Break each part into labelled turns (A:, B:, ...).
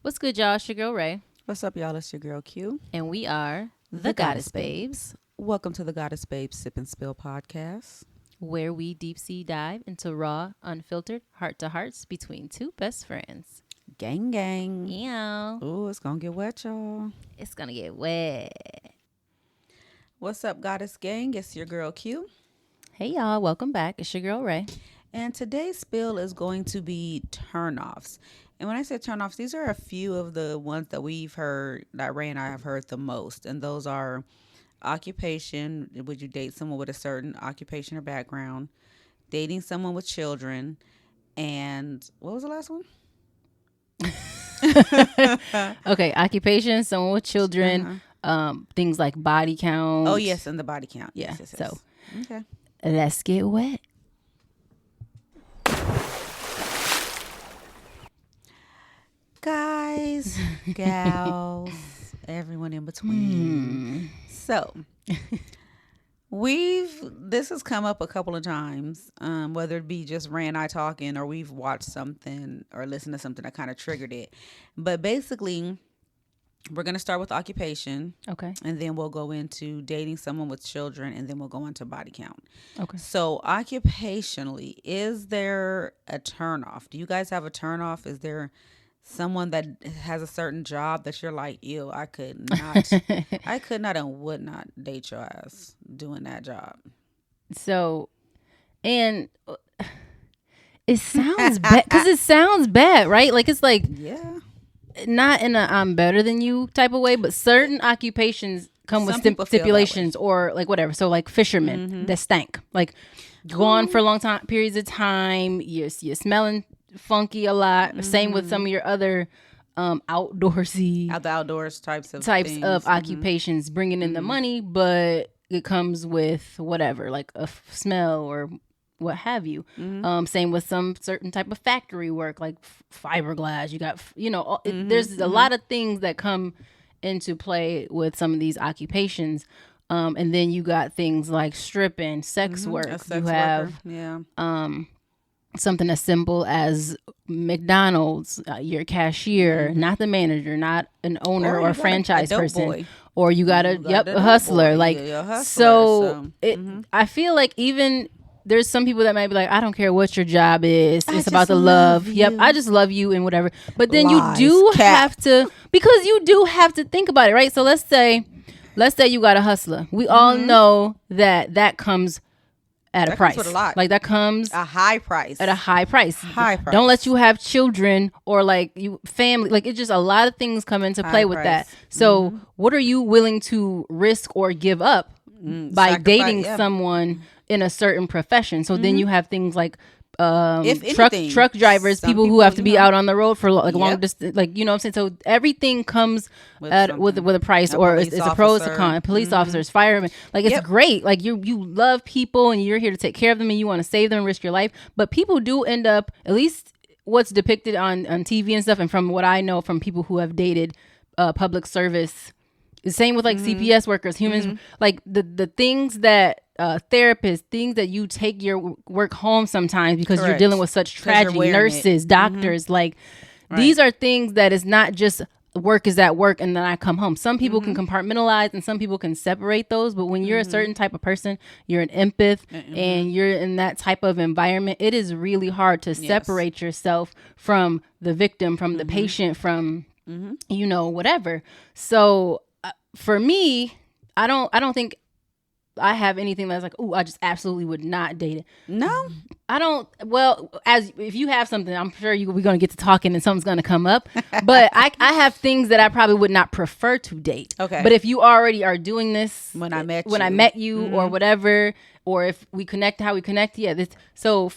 A: What's good, y'all? It's your girl, Rae.
B: What's up, y'all? It's your girl, Q.
A: And we are the Goddess Babes,
B: Welcome to the Goddess Babes Sip and Spill podcast.
A: where we deep sea dive into raw, unfiltered, heart-to-hearts between two best friends.
B: Gang, gang.
A: Yeah.
B: Ooh, it's going to get wet, y'all.
A: It's gonna get wet.
B: What's up, Goddess Gang? It's your girl, Q.
A: Hey, y'all. Welcome back. It's your girl, Rae.
B: And today's spill is going to be turnoffs. And when I say turnoffs, these are a few of the ones that we've heard, that Rae and I have heard the most. And those are occupation. Would you date someone with a certain occupation or background? Dating someone with children. And what was the last one?
A: Okay, occupation, someone with children, things like body count.
B: Oh, yes, and the body count.
A: Yeah,
B: Yes.
A: so
B: Okay.
A: let's get wet.
B: Guys, gals, everyone in between. So, this has come up a couple of times, whether it be just Rae and I talking or we've watched something or listened to something that kind of triggered it. But basically, we're going to start with occupation.
A: Okay.
B: And then we'll go into dating someone with children, and then we'll go into body count.
A: Okay.
B: So occupationally, is there a turnoff? Do you guys have a turnoff? Is there someone that has a certain job that you're like, ew, I could not and would not date your ass doing that job?
A: So, and it sounds bad because it sounds bad, right? Like it's like
B: Yeah.
A: not in a I'm better than you type of way, but certain occupations come with
B: Some people feel that
A: stipulations or like whatever. So like fishermen that stank, like gone for long time periods of time. You're smelling funky a lot. Same with some of your other outdoorsy
B: Out the outdoors types of
A: occupations, bringing in the money, but it comes with whatever, like a smell or what have you. Same with some certain type of factory work, like fiberglass. You got, there's a lot of things that come into play with some of these occupations. And then you got things like stripping, sex work. You have something as simple as McDonald's, your cashier, not the manager, not an owner or a franchise person.
B: Boy.
A: Or you got a hustler.
B: Boy.
A: Like,
B: Yeah, a hustler,
A: so I feel like even there's some people that might be like, I don't care what your job is. It's about the love. Yep. I just love you and whatever. But then you do have to, because you do have to think about it, right? So let's say you got a hustler. We all know that comes at a price.
B: Comes with a lot.
A: Like that comes
B: a high price.
A: At a high price.
B: High price.
A: Don't let you have children or like you family. Like it's just a lot of things come into play with that. So what are you willing to risk or give up by dating someone in a certain profession? So then you have things like truck drivers, people who have to be out on the road for like long distance, like, you know what I'm saying? So everything comes with a price, or it's a pros and cons. Police officers, firemen, like it's great. Like you love people and you're here to take care of them and you want to save them and risk your life. But people do end up, at least what's depicted on TV and stuff, and from what I know from people who have dated public service, the same with like CPS workers, humans, like the things that therapists, things that you take your work home sometimes because you're dealing with such tragedy, nurses, doctors, like these are things that is not just work is at work and then I come home. Some people can compartmentalize and some people can separate those, but when you're a certain type of person, you're an empath and you're in that type of environment, it is really hard to separate yourself from the victim, from the patient, from whatever. So for me, I don't think I have anything that's like, oh, I just absolutely would not date it.
B: No,
A: I don't. Well, as if you have something, I'm sure we're going to get to talking and something's going to come up. But I have things that I probably would not prefer to date.
B: Okay.
A: But if you already are doing this
B: when I met you
A: or whatever, or if we connect how we connect, so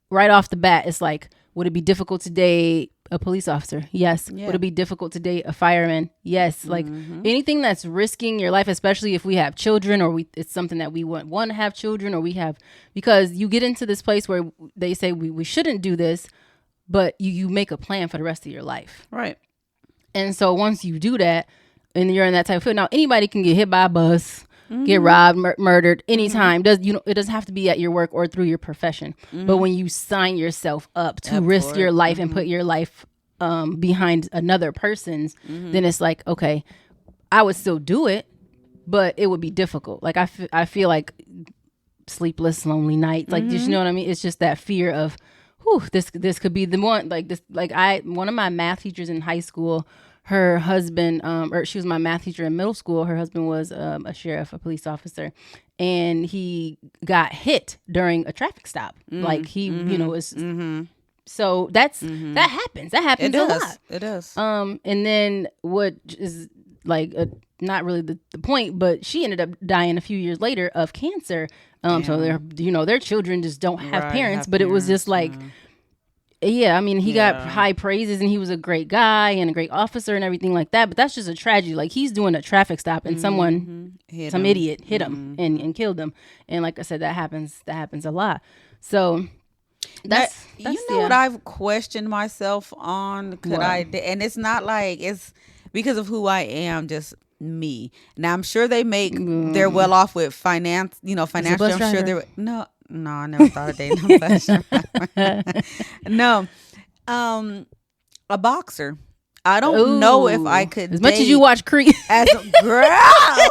A: right off the bat, it's like, would it be difficult to date a police officer? Yes. Yeah. Would it be difficult to date a fireman? Yes. Like anything that's risking your life, especially if we have children or it's something that we want to have children, or because you get into this place where they say we shouldn't do this, but you make a plan for the rest of your life.
B: Right.
A: And so once you do that and you're in that type of field, now anybody can get hit by a bus, get robbed, murdered anytime. It doesn't have to be at your work or through your profession. But when you sign yourself up to risk your life and put your life behind another person's, then it's like, okay, I would still do it, but it would be difficult. Like I feel like sleepless, lonely nights. Like, just, you know what I mean? It's just that fear of, this could be the one. Like this, like one of my math teachers in high school, her husband, or she was my math teacher in middle school. Her husband was a sheriff, a police officer, and he got hit during a traffic stop. Like he, you know, was. So that happens. That happens a lot.
B: It does.
A: And then what is like not really the point, but she ended up dying a few years later of cancer. So their children just don't have parents. But it was just like, I mean, he got high praises and he was a great guy and a great officer and everything like that. But that's just a tragedy. Like, he's doing a traffic stop and some idiot hit him and killed him. And like I said, that happens a lot. So that's
B: what I've questioned myself on. And it's not like it's because of who I am, just me. Now I'm sure they make they're well off with finance, financial. I'm sure they're no, I never thought of dating a bus driver. No, a boxer. I don't know if I could.
A: As much as you watch Creed,
B: as a girl, I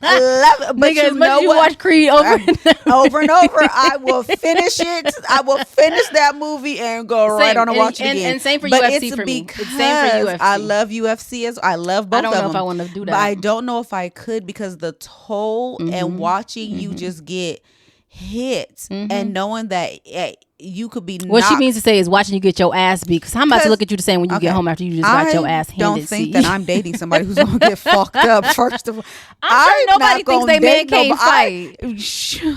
B: love it. But
A: nigga, as much as you watch Creed over
B: and over, I will finish it. I will finish that movie and go right on and watch it again.
A: And same for UFC for me. It's same for UFC.
B: I love UFC I love both of them.
A: I don't know if I want to do that.
B: But I don't know if I could, because the toll and watching you just get hit and knowing that you could be
A: what she means to say is watching you get your ass beat, because I'm about to look at you the same when you get home after you just got your ass handed.
B: I don't think that I'm dating somebody who's gonna get fucked up. First of all,
A: I'm sure nobody thinks they man can't fight. You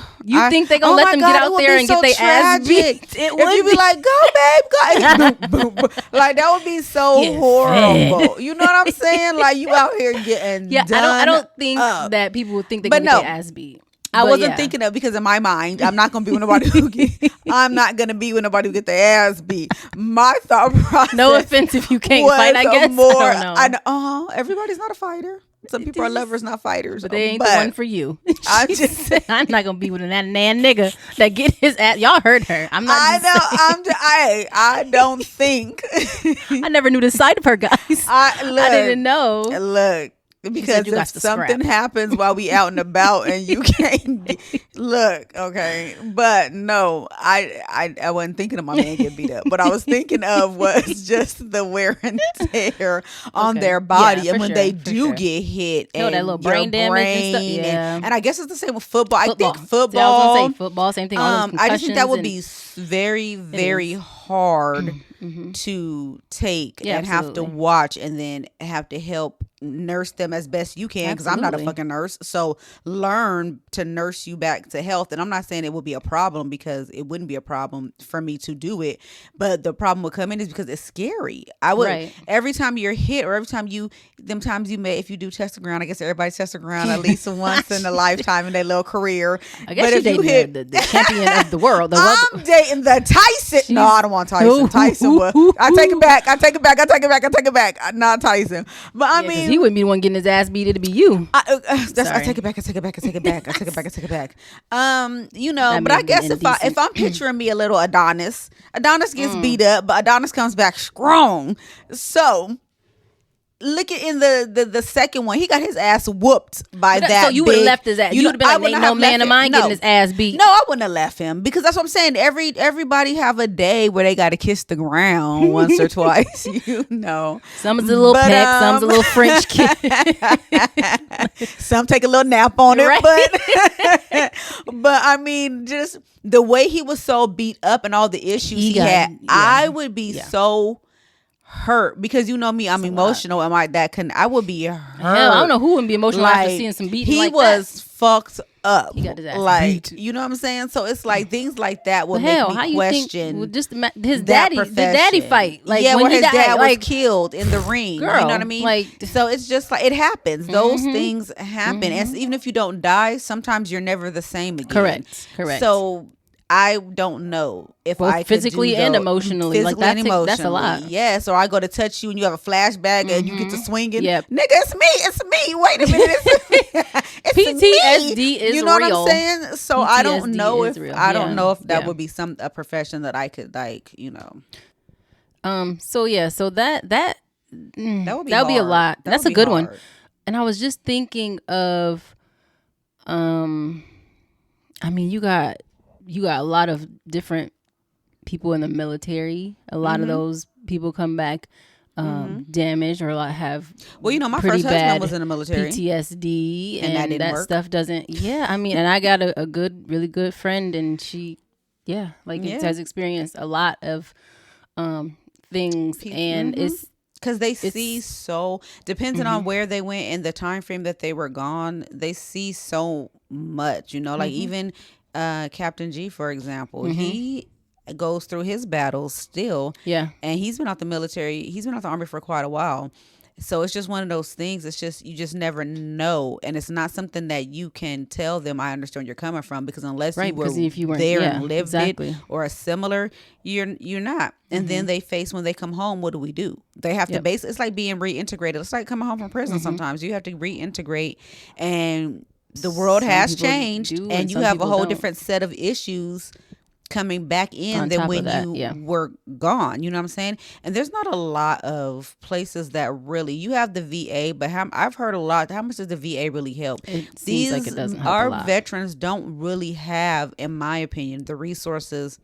A: think they gonna let them get out there and get their ass beat?
B: If you be like, go babe, go, boom, boom. Like, that would be so horrible. You know what I'm saying? Like, you out here getting done
A: I don't think that people would think they can get their ass beat.
B: I wasn't thinking of, because in my mind, I'm not gonna be with nobody I'm not gonna be with nobody who get their ass beat. My thought process.
A: No offense if you can't fight, I guess. I don't
B: know. Everybody's not a fighter. Some people are lovers, not fighters.
A: But they ain't the one for you. I'm not gonna be with that nan nigga that get his ass. Y'all heard her. I'm not.
B: I don't think.
A: I never knew the side of her, guys. I didn't know.
B: Look. Because if something happens while we out and about and you can't look, okay. But no, I wasn't thinking of my man get beat up. What I was thinking of was just the wear and tear on their body, and when they do get hit, and
A: that little brain damage and stuff.
B: And I guess it's the same with football. I think football.
A: See, I was gonna say football, same thing.
B: I just think that would be very, very hard to take and have to watch, and then have to help nurse them as best you can, because I'm not a fucking nurse. So learn to nurse you back to health. And I'm not saying it would be a problem, because it wouldn't be a problem for me to do it, but the problem would come in is because it's scary. I would every time you're hit, or every time times you may, if you do testosterone, I guess everybody testosterone at least once in a lifetime in their little career.
A: I guess but if you hit the champion of the world,
B: I'm dating the Tyson. No, I don't want Tyson. Tyson would. I take it back. Not Tyson. But I mean,
A: he wouldn't be the one getting his ass beat. It'd be you.
B: I take it back. But I guess if I'm picturing me a little Adonis gets beat up, but Adonis comes back strong. So look at in the second one, he got his ass whooped by that. So
A: you would have left his ass. You would have been like, ain't no man of mine getting his ass beat.
B: No, I wouldn't have left him, because that's what I'm saying. Everybody have a day where they got to kiss the ground once or twice.
A: Some's a little peck, some's a little French kiss.
B: Some take a little nap on it, but I mean, just the way he was so beat up and all the issues he had, I would be so hurt, because you know me, I'm emotional, and I would be hurt.
A: Hell, I don't know who would be emotional after seeing some beating like that.
B: He was fucked up.
A: He got his ass beat.
B: You know what I'm saying? So it's like things like that will make me question
A: just his daddy fight. Like,
B: when his dad was killed in the ring. Girl, you know what I mean? Like, so it's just like, it happens. Those things happen. And even if you don't die, sometimes you're never the same again.
A: Correct.
B: So I don't know if I
A: physically and emotionally, like that's a lot.
B: Yes, or I go to touch you and you have a flashback and you get to swinging. Yep. Nigga, it's me. Wait a minute, it's
A: PTSD
B: me.
A: is
B: you know
A: real.
B: what I'm saying? So PTSD I don't know if that would be a profession that I could
A: So yeah, so that
B: would
A: be a lot. That's a good one.
B: Hard.
A: And I was just thinking of, I mean, you got a lot of different people in the military. A lot of those people come back damaged or have
B: my first husband was in the military,
A: PTSD, and that stuff doesn't. Yeah, I mean, and I got a really good friend, and she, has experienced a lot of things, and it's
B: because they see so depending on where they went and the time frame that they were gone, they see so much, like even Captain G, for example, he goes through his battles still, and he's been out the army for quite a while. So it's just one of those things. It's just, you just never know. And it's not something that you can tell them, I understand you're coming from, because unless you were there and lived it or a similar, you're not. And then they face, when they come home, what do? They have to it's like being reintegrated. It's like coming home from prison sometimes. You have to reintegrate, and the world has changed, and you have a whole different set of issues coming back in than when you were gone. You know what I'm saying? And there's not a lot of places that really, you have the VA, but I've heard a lot. How much does the VA really help?
A: It seems like it doesn't help a lot.
B: Our veterans don't really have, in my opinion, the resources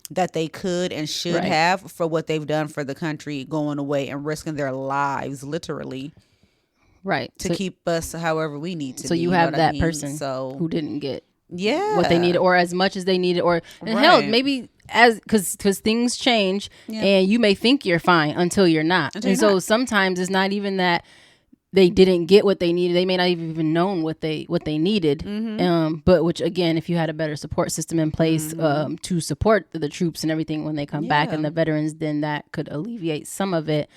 B: that they could and should have for what they've done for the country, going away and risking their lives, literally.
A: Right.
B: To keep us however we need to be.
A: So you have that person who didn't get what they needed, or as much as they needed, or hell, maybe because things change, and you may think you're fine until you're not. So sometimes it's not even that they didn't get what they needed. They may not even known what they needed. But which, again, if you had a better support system in place to support the troops and everything when they come back, and the veterans, then that could alleviate some of it.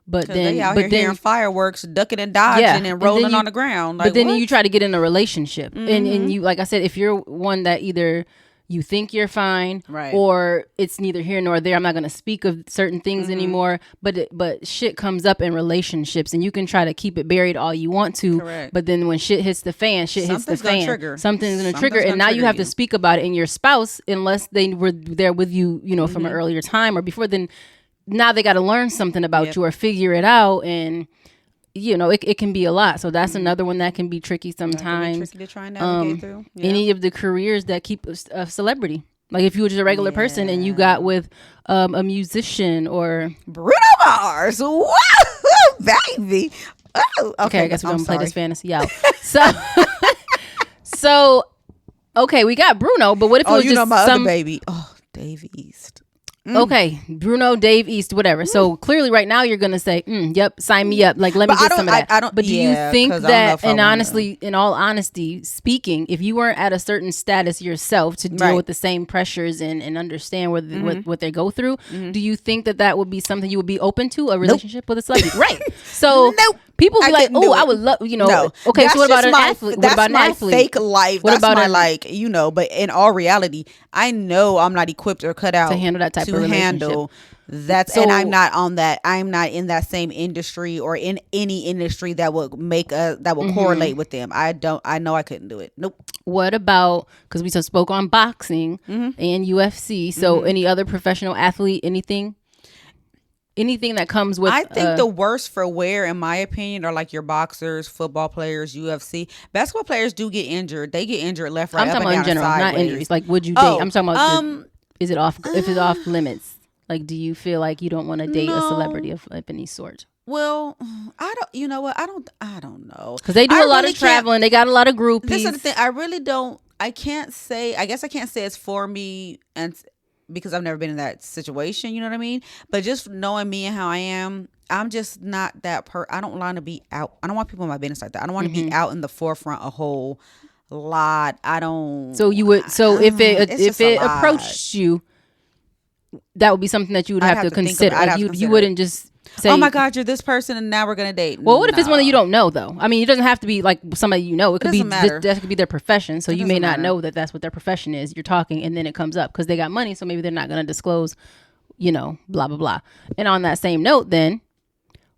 A: But then
B: they out here hearing fireworks, ducking and dodging and rolling on the ground. Like,
A: but then you try to get in a relationship, and you, like I said, if you're one that either you think you're fine, or it's neither here nor there, I'm not going to speak of certain things anymore. But shit comes up in relationships, and you can try to keep it buried all you want to.
B: Correct.
A: But then when shit hits the fan, Something's going to trigger, and now you have to speak about it. And your spouse, unless they were there with you, from an earlier time or before, then now they got to learn something about you or figure it out, and it can be a lot. So that's another one that can be tricky sometimes.
B: Tricky to try and navigate through.
A: Any of the careers that keep a celebrity, like if you were just a regular person and you got with a musician or
B: Bruno Mars, wow, baby. Oh,
A: okay, I guess we're gonna play this fantasy out. So okay, we got Bruno, but what if it was just
B: my other baby? Oh, Dave East.
A: Okay, Bruno, Dave East, whatever. So clearly right now you're going to say, yep, sign me up. Like, let me get some of that. But do you think that, and honestly, in all honesty speaking, if you weren't at a certain status yourself to deal with the same pressures and understand what they go through, do you think that would be something you would be open to, a relationship with a celebrity? Right. So people be like, oh, I would love, No. Okay, so what about an athlete? What about an athlete?
B: Fake life. What about but in all reality, I know I'm not equipped or cut out
A: to handle that type of relationship.
B: And I'm not on that. I'm not in that same industry or in any industry that would correlate with them. I know I couldn't do it. Nope.
A: What about, because we just spoke on boxing and UFC. So any other professional athlete, anything that comes with,
B: I think the worst for wear, in my opinion, are like your boxers, football players, UFC. Basketball players do get injured. They get injured left, right,
A: I'm talking about in general, not injuries. Like, would you date? I'm talking about is it off? If it's off limits, like, do you feel like you don't want to date a celebrity of any sort?
B: Well, I don't. You know what? I don't know,
A: because they do a lot of traveling. They got a lot of groupies.
B: This is the thing. I really don't. I can't say. I guess I can't say it's for me, and because I've never been in that situation. You know what I mean? But just knowing me and how I am, I'm just not that I don't want to be out. I don't want people in my business like that. I don't want to be out in the forefront a whole lot. I don't.
A: So you would. So if it approached you, that would be something that you would have to consider. You wouldn't just say,
B: oh my God, you're this person and now we're gonna date.
A: Well, what if it's one that you don't know though? I mean, it doesn't have to be like somebody you know. It could be that could be their profession. So you may not know that that's what their profession is. You're talking and then it comes up because they got money. So maybe they're not gonna disclose, blah blah blah. And on that same note, then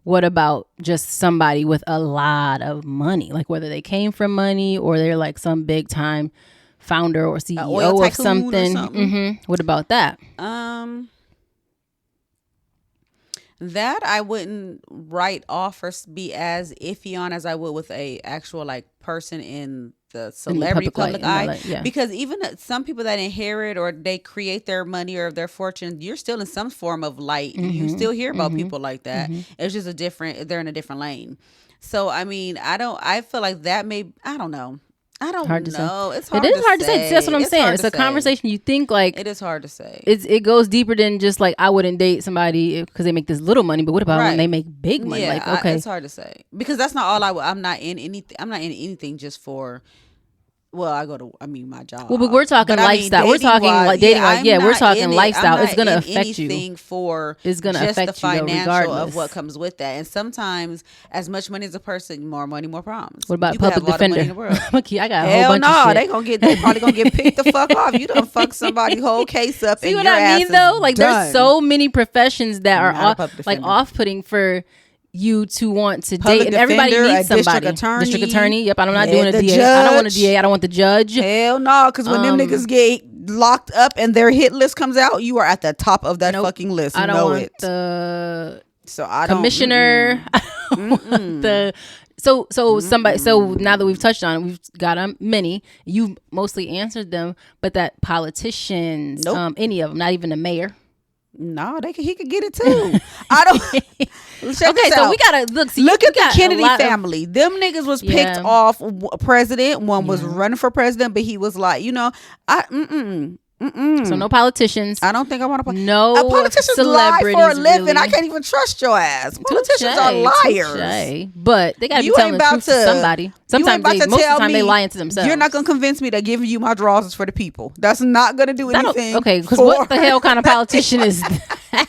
A: what about just somebody with a lot of money, like whether they came from money or they're like some big time founder or CEO of something? What about that?
B: That I wouldn't write off or be as iffy on as I would with a actual like person in the celebrity public eye. Because even some people that inherit or they create their money or their fortune, you're still in some form of light. You still hear about people like that. It's just they're in a different lane. So I mean, I feel like that I don't know. I don't know. It's hard.
A: It is hard to say. That's what I'm saying. It's a conversation. You think like
B: it is hard to say.
A: It goes deeper than just like I wouldn't date somebody because they make this little money. But what about when they make big money?
B: Yeah,
A: like okay,
B: it's hard to say because that's not all I'm not in anything. I'm not in anything just for. Well, my job.
A: Well, but we're talking lifestyle. We're talking like dating. We're talking lifestyle. It's going to affect you.
B: It's going to affect the financial of what comes with that. And sometimes, as much money as a person, more money, more problems.
A: What about public defender? I got a whole bunch of shit.
B: They probably gonna get picked the fuck off. You done fuck somebody's whole case up.
A: See what I mean though? Like there's so many professions that are off-putting for you to want to date, and everybody needs somebody. District attorney. Yep, I'm not doing a DA. Judge. I don't want a DA. I don't want the judge.
B: Hell no, because when them niggas get locked up and their hit list comes out, you are at the top of that fucking list.
A: I don't want the commissioner. Somebody. So now that we've touched on it, we've got many. You mostly answered them, but that politicians, any of them, not even the mayor.
B: No, he could get it too. I don't.
A: Okay, so we gotta look.
B: Look at the Kennedy family. Them niggas was picked off president. One was running for president, but he was like,
A: So no politicians.
B: I don't think I want to.
A: No
B: politicians lie for a living. Really. I can't even trust your ass. Politicians are liars.
A: But they gotta be telling the truth to somebody. Sometimes most of the time they lying to themselves.
B: You're not gonna convince me that giving you my drawers is for the people. That's not gonna do anything.
A: Okay, because what the hell kind of politician is that?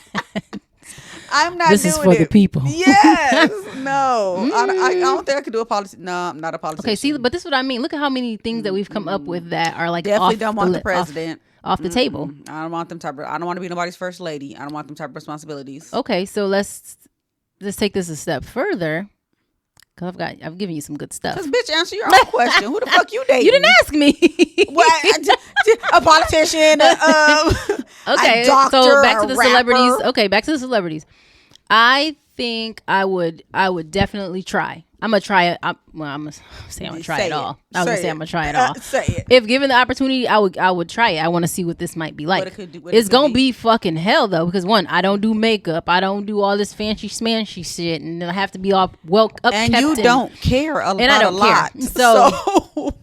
B: I'm not.
A: This is for the people.
B: Yes. No. I don't think I could do a policy. No, I'm not a politician.
A: Okay. See, but this is what I mean. Look at how many things that we've come up with that are like
B: definitely don't want the president
A: off the table.
B: I don't want them type of. I don't want to be nobody's first lady. I don't want them type of responsibilities.
A: Okay, so let's take this a step further. Cause I've given you some good stuff.
B: Cause bitch, answer your own question. Who the fuck you dating?
A: You didn't ask me.
B: What? A politician?
A: Okay,
B: a doctor,
A: so back to the
B: rapper.
A: celebrities. Okay, back to the celebrities. I think I would definitely try. I'm gonna try it. I'm gonna say I'm gonna try it all. I'm gonna say I'm gonna try it all.
B: Say it.
A: If given the opportunity, I would try it. I want to see what this might be like. It's gonna be fucking hell though, because one, I don't do makeup. I don't do all this fancy smanchy shit, and then I have to be all
B: and you don't care a lot.
A: So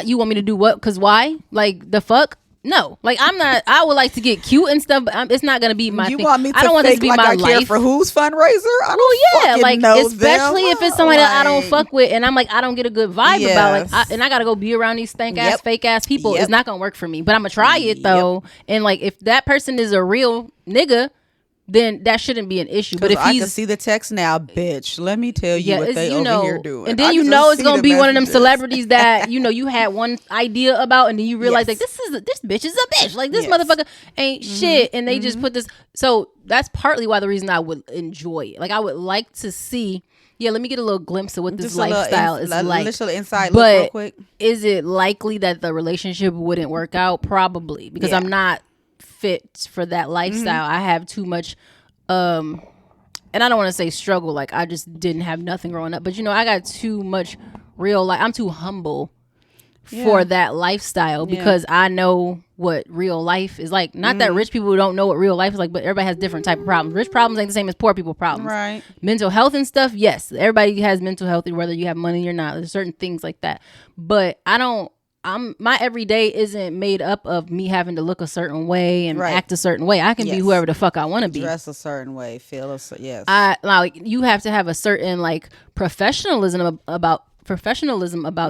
A: you want me to do what? Because why? Like the fuck? No, like I'm not. I would like to get cute and stuff, but it's not gonna be my thing.
B: Want me to
A: I don't want this to be
B: like
A: my
B: I care
A: life.
B: For whose fundraiser? I don't
A: like
B: know
A: especially
B: them.
A: if it's somebody that I don't fuck with, and I'm like I don't get a good vibe about. Like, and I gotta go be around these stank ass, fake ass people. It's not gonna work for me. But I'm gonna try it though, and like if that person is a real nigga, then that shouldn't be an issue. But if
B: I can see the text now, bitch, let me tell you what they over here doing.
A: And then it's gonna be one of them celebrities that you had one idea about, and then you realize like this bitch is a bitch. Like this motherfucker ain't shit, and they just put this. So that's partly why the reason I would enjoy it. Like I would like to see. Yeah, let me get a little glimpse of what this lifestyle is like.
B: Little inside look real quick.
A: Is it likely that the relationship wouldn't work out? Probably, because I'm not fit for that lifestyle. I have too much and I don't want to say struggle, like I just didn't have nothing growing up, but I got too much real life. I'm too humble for that lifestyle because I know what real life is like. Not that rich people don't know what real life is like, but everybody has different type of problems. Rich problems ain't the same as poor people problems.
B: Right.
A: Mental health and stuff, yes, everybody has mental health whether you have money or not. There's certain things like that, but my everyday isn't made up of me having to look a certain way and act a certain way. I can be whoever the fuck I want to be.
B: Dress a certain way, feel yes.
A: You have to have a certain like professionalism about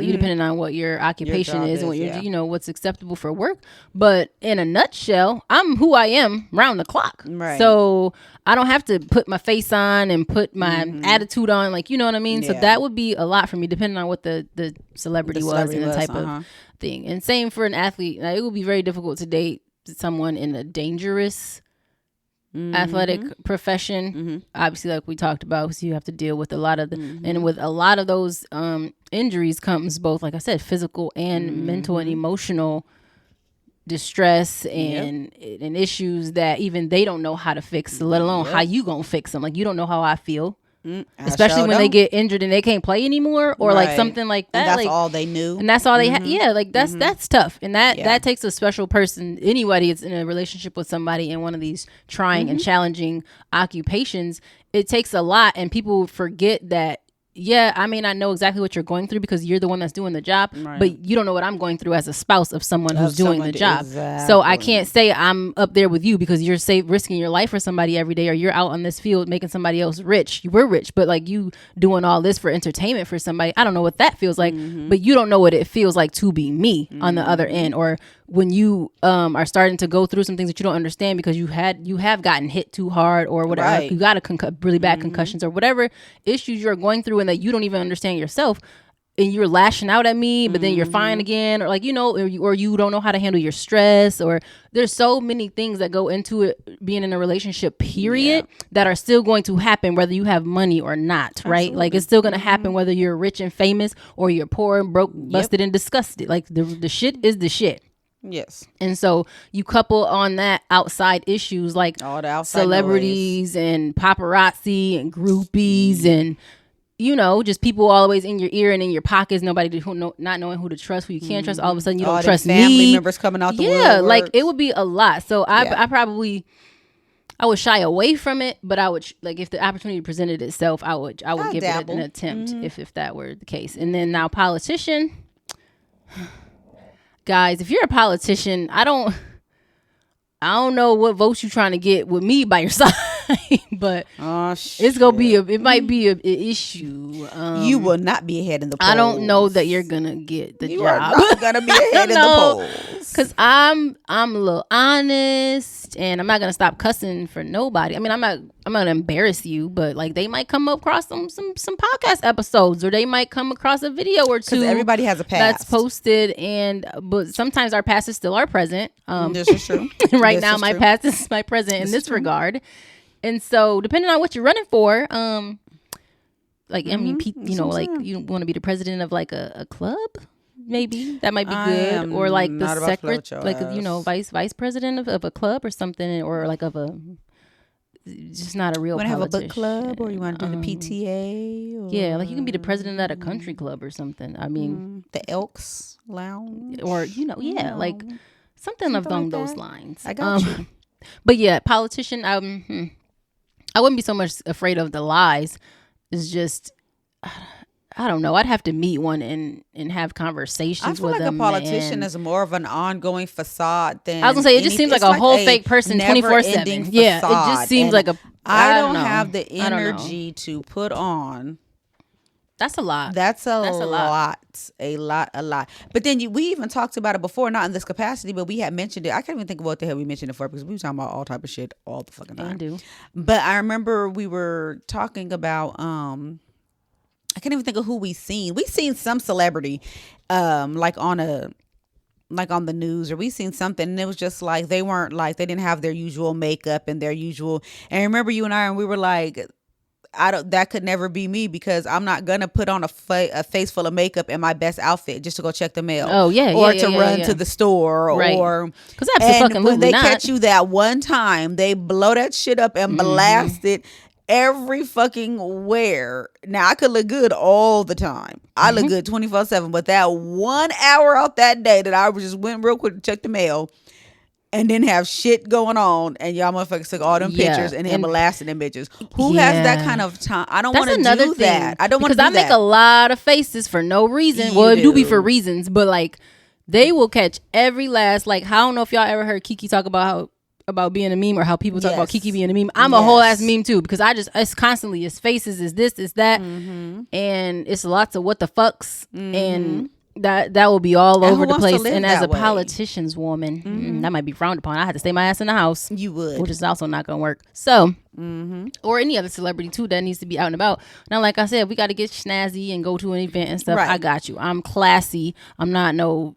A: you, depending on what your occupation is and what you're what's acceptable for work. But in a nutshell, I'm who I am round the clock. Right. So I don't have to put my face on and put my attitude on, like, you know what I mean? Yeah. So that would be a lot for me, depending on what the celebrity was and the type of thing. And same for an athlete. Now, it would be very difficult to date someone in a dangerous athletic profession. Obviously, like we talked about, so you have to deal with a lot of and with a lot of those injuries comes both, like I said, physical and mental and emotional distress and issues that even they don't know how to fix, let alone how you gonna fix them. Like, you don't know how I feel. Especially when they get injured and they can't play anymore, or like something like that.
B: And that's
A: like,
B: all they knew.
A: And that's all they had. Yeah, like that's tough. And that takes a special person. Anybody that's in a relationship with somebody in one of these trying and challenging occupations, it takes a lot. And people forget that. Yeah, I may not know exactly what you're going through because you're the one that's doing the job, but you don't know what I'm going through as a spouse of someone who's doing the job. Exactly. So I can't say I'm up there with you because you're risking your life for somebody every day, or you're out on this field making somebody else rich. We're rich, but like you doing all this for entertainment for somebody. I don't know what that feels like, but you don't know what it feels like to be me on the other end, or when you are starting to go through some things that you don't understand because you have gotten hit too hard or whatever. Like you got a really bad concussions or whatever issues you're going through and that you don't even understand yourself, and you're lashing out at me, but then you're fine again, or like, or you don't know how to handle your stress, or there's so many things that go into it being in a relationship period that are still going to happen whether you have money or not. Right? Absolutely. Like, it's still going to happen whether you're rich and famous or you're poor and broke, busted and disgusted. Like the shit is the shit.
B: Yes.
A: And so you couple on that outside issues like all the outside celebrities and paparazzi and groupies and just people always in your ear and in your pockets, nobody not knowing who to trust, who you can't trust. All of a sudden you don't trust
B: family members coming out the woodworks.
A: Like it would be a lot. So I would shy away from it, but I would, like, if the opportunity presented itself, I would give it an attempt if that were the case. And then now politician, guys, if you're a politician, I don't know what votes you're trying to get with me by your side, but it's gonna be it might be an issue.
B: You will not be ahead in the polls.
A: I don't know that you're gonna get the job.
B: You are not gonna be ahead in the polls
A: because I'm a little honest, and I'm not gonna stop cussing for nobody. I mean, I'm not gonna embarrass you, but like they might come across some podcast episodes, or they might come across a video or two.
B: Everybody has a past
A: that's posted, but sometimes our past is still our present.
B: This is true.
A: Right now, my past is my present in this regard. And so, depending on what you're running for, like, I mean, like, you want to be the president of like a club, maybe that might be good, or like the secretary, like vice president of a club or something, or like just not a real.
B: Want to have a book club, or you want to do the PTA? Or,
A: yeah, like you can be the president at a country club or something. I mean,
B: the Elks Lounge,
A: or like something along those lines.
B: I got you.
A: But yeah, politician. I wouldn't be so much afraid of the lies. It's just, I don't know. I'd have to meet one and have conversations with them.
B: I feel like a politician is more of an ongoing facade than.
A: I was gonna say, it just seems like a whole fake person 24/7. Yeah, it just seems like a.
B: I don't have the energy to put on.
A: That's a lot.
B: That's a lot. But then we even talked about it before, not in this capacity, but we had mentioned it. I can't even think of what the hell we mentioned it for, because we were talking about all type of shit all the fucking time.
A: I do.
B: But I remember we were talking about I can't even think of who we seen. We seen some celebrity like on the news, or we seen something, and it was just like they didn't have their usual makeup and their usual. And I remember you and I, and we were like, that could never be me, because I'm not gonna put on a face full of makeup and my best outfit just to go check the mail.
A: Oh yeah,
B: or to run to the store,
A: right.
B: Or
A: because absolutely
B: when they
A: not.
B: catch you that one time, they blow that shit up and blast it every fucking where. Now I could look good all the time. I look good 24/7, but that 1 hour out that day that I just went real quick to check the mail and didn't have shit going on, and y'all motherfuckers took all them pictures and then blasting them bitches. Who has that kind of time? I don't want to do that. I don't want to do that.
A: Because I make a lot of faces for no reason. It do be for reasons, but like they will catch every last, like, I don't know if y'all ever heard Kiki talk about being a meme, or how people talk about Kiki being a meme. I'm a whole ass meme too, because it's constantly, it's faces, it's this, it's that, and it's lots of what the fucks, and that will be all over the place. And as a politician's woman, that might be frowned upon. I had to stay my ass in the house.
B: You would,
A: which is also not gonna work. So or any other celebrity too that needs to be out and about. Now, like I said, we got to get snazzy and go to an event and stuff. Right. I got you. I'm classy. I'm not no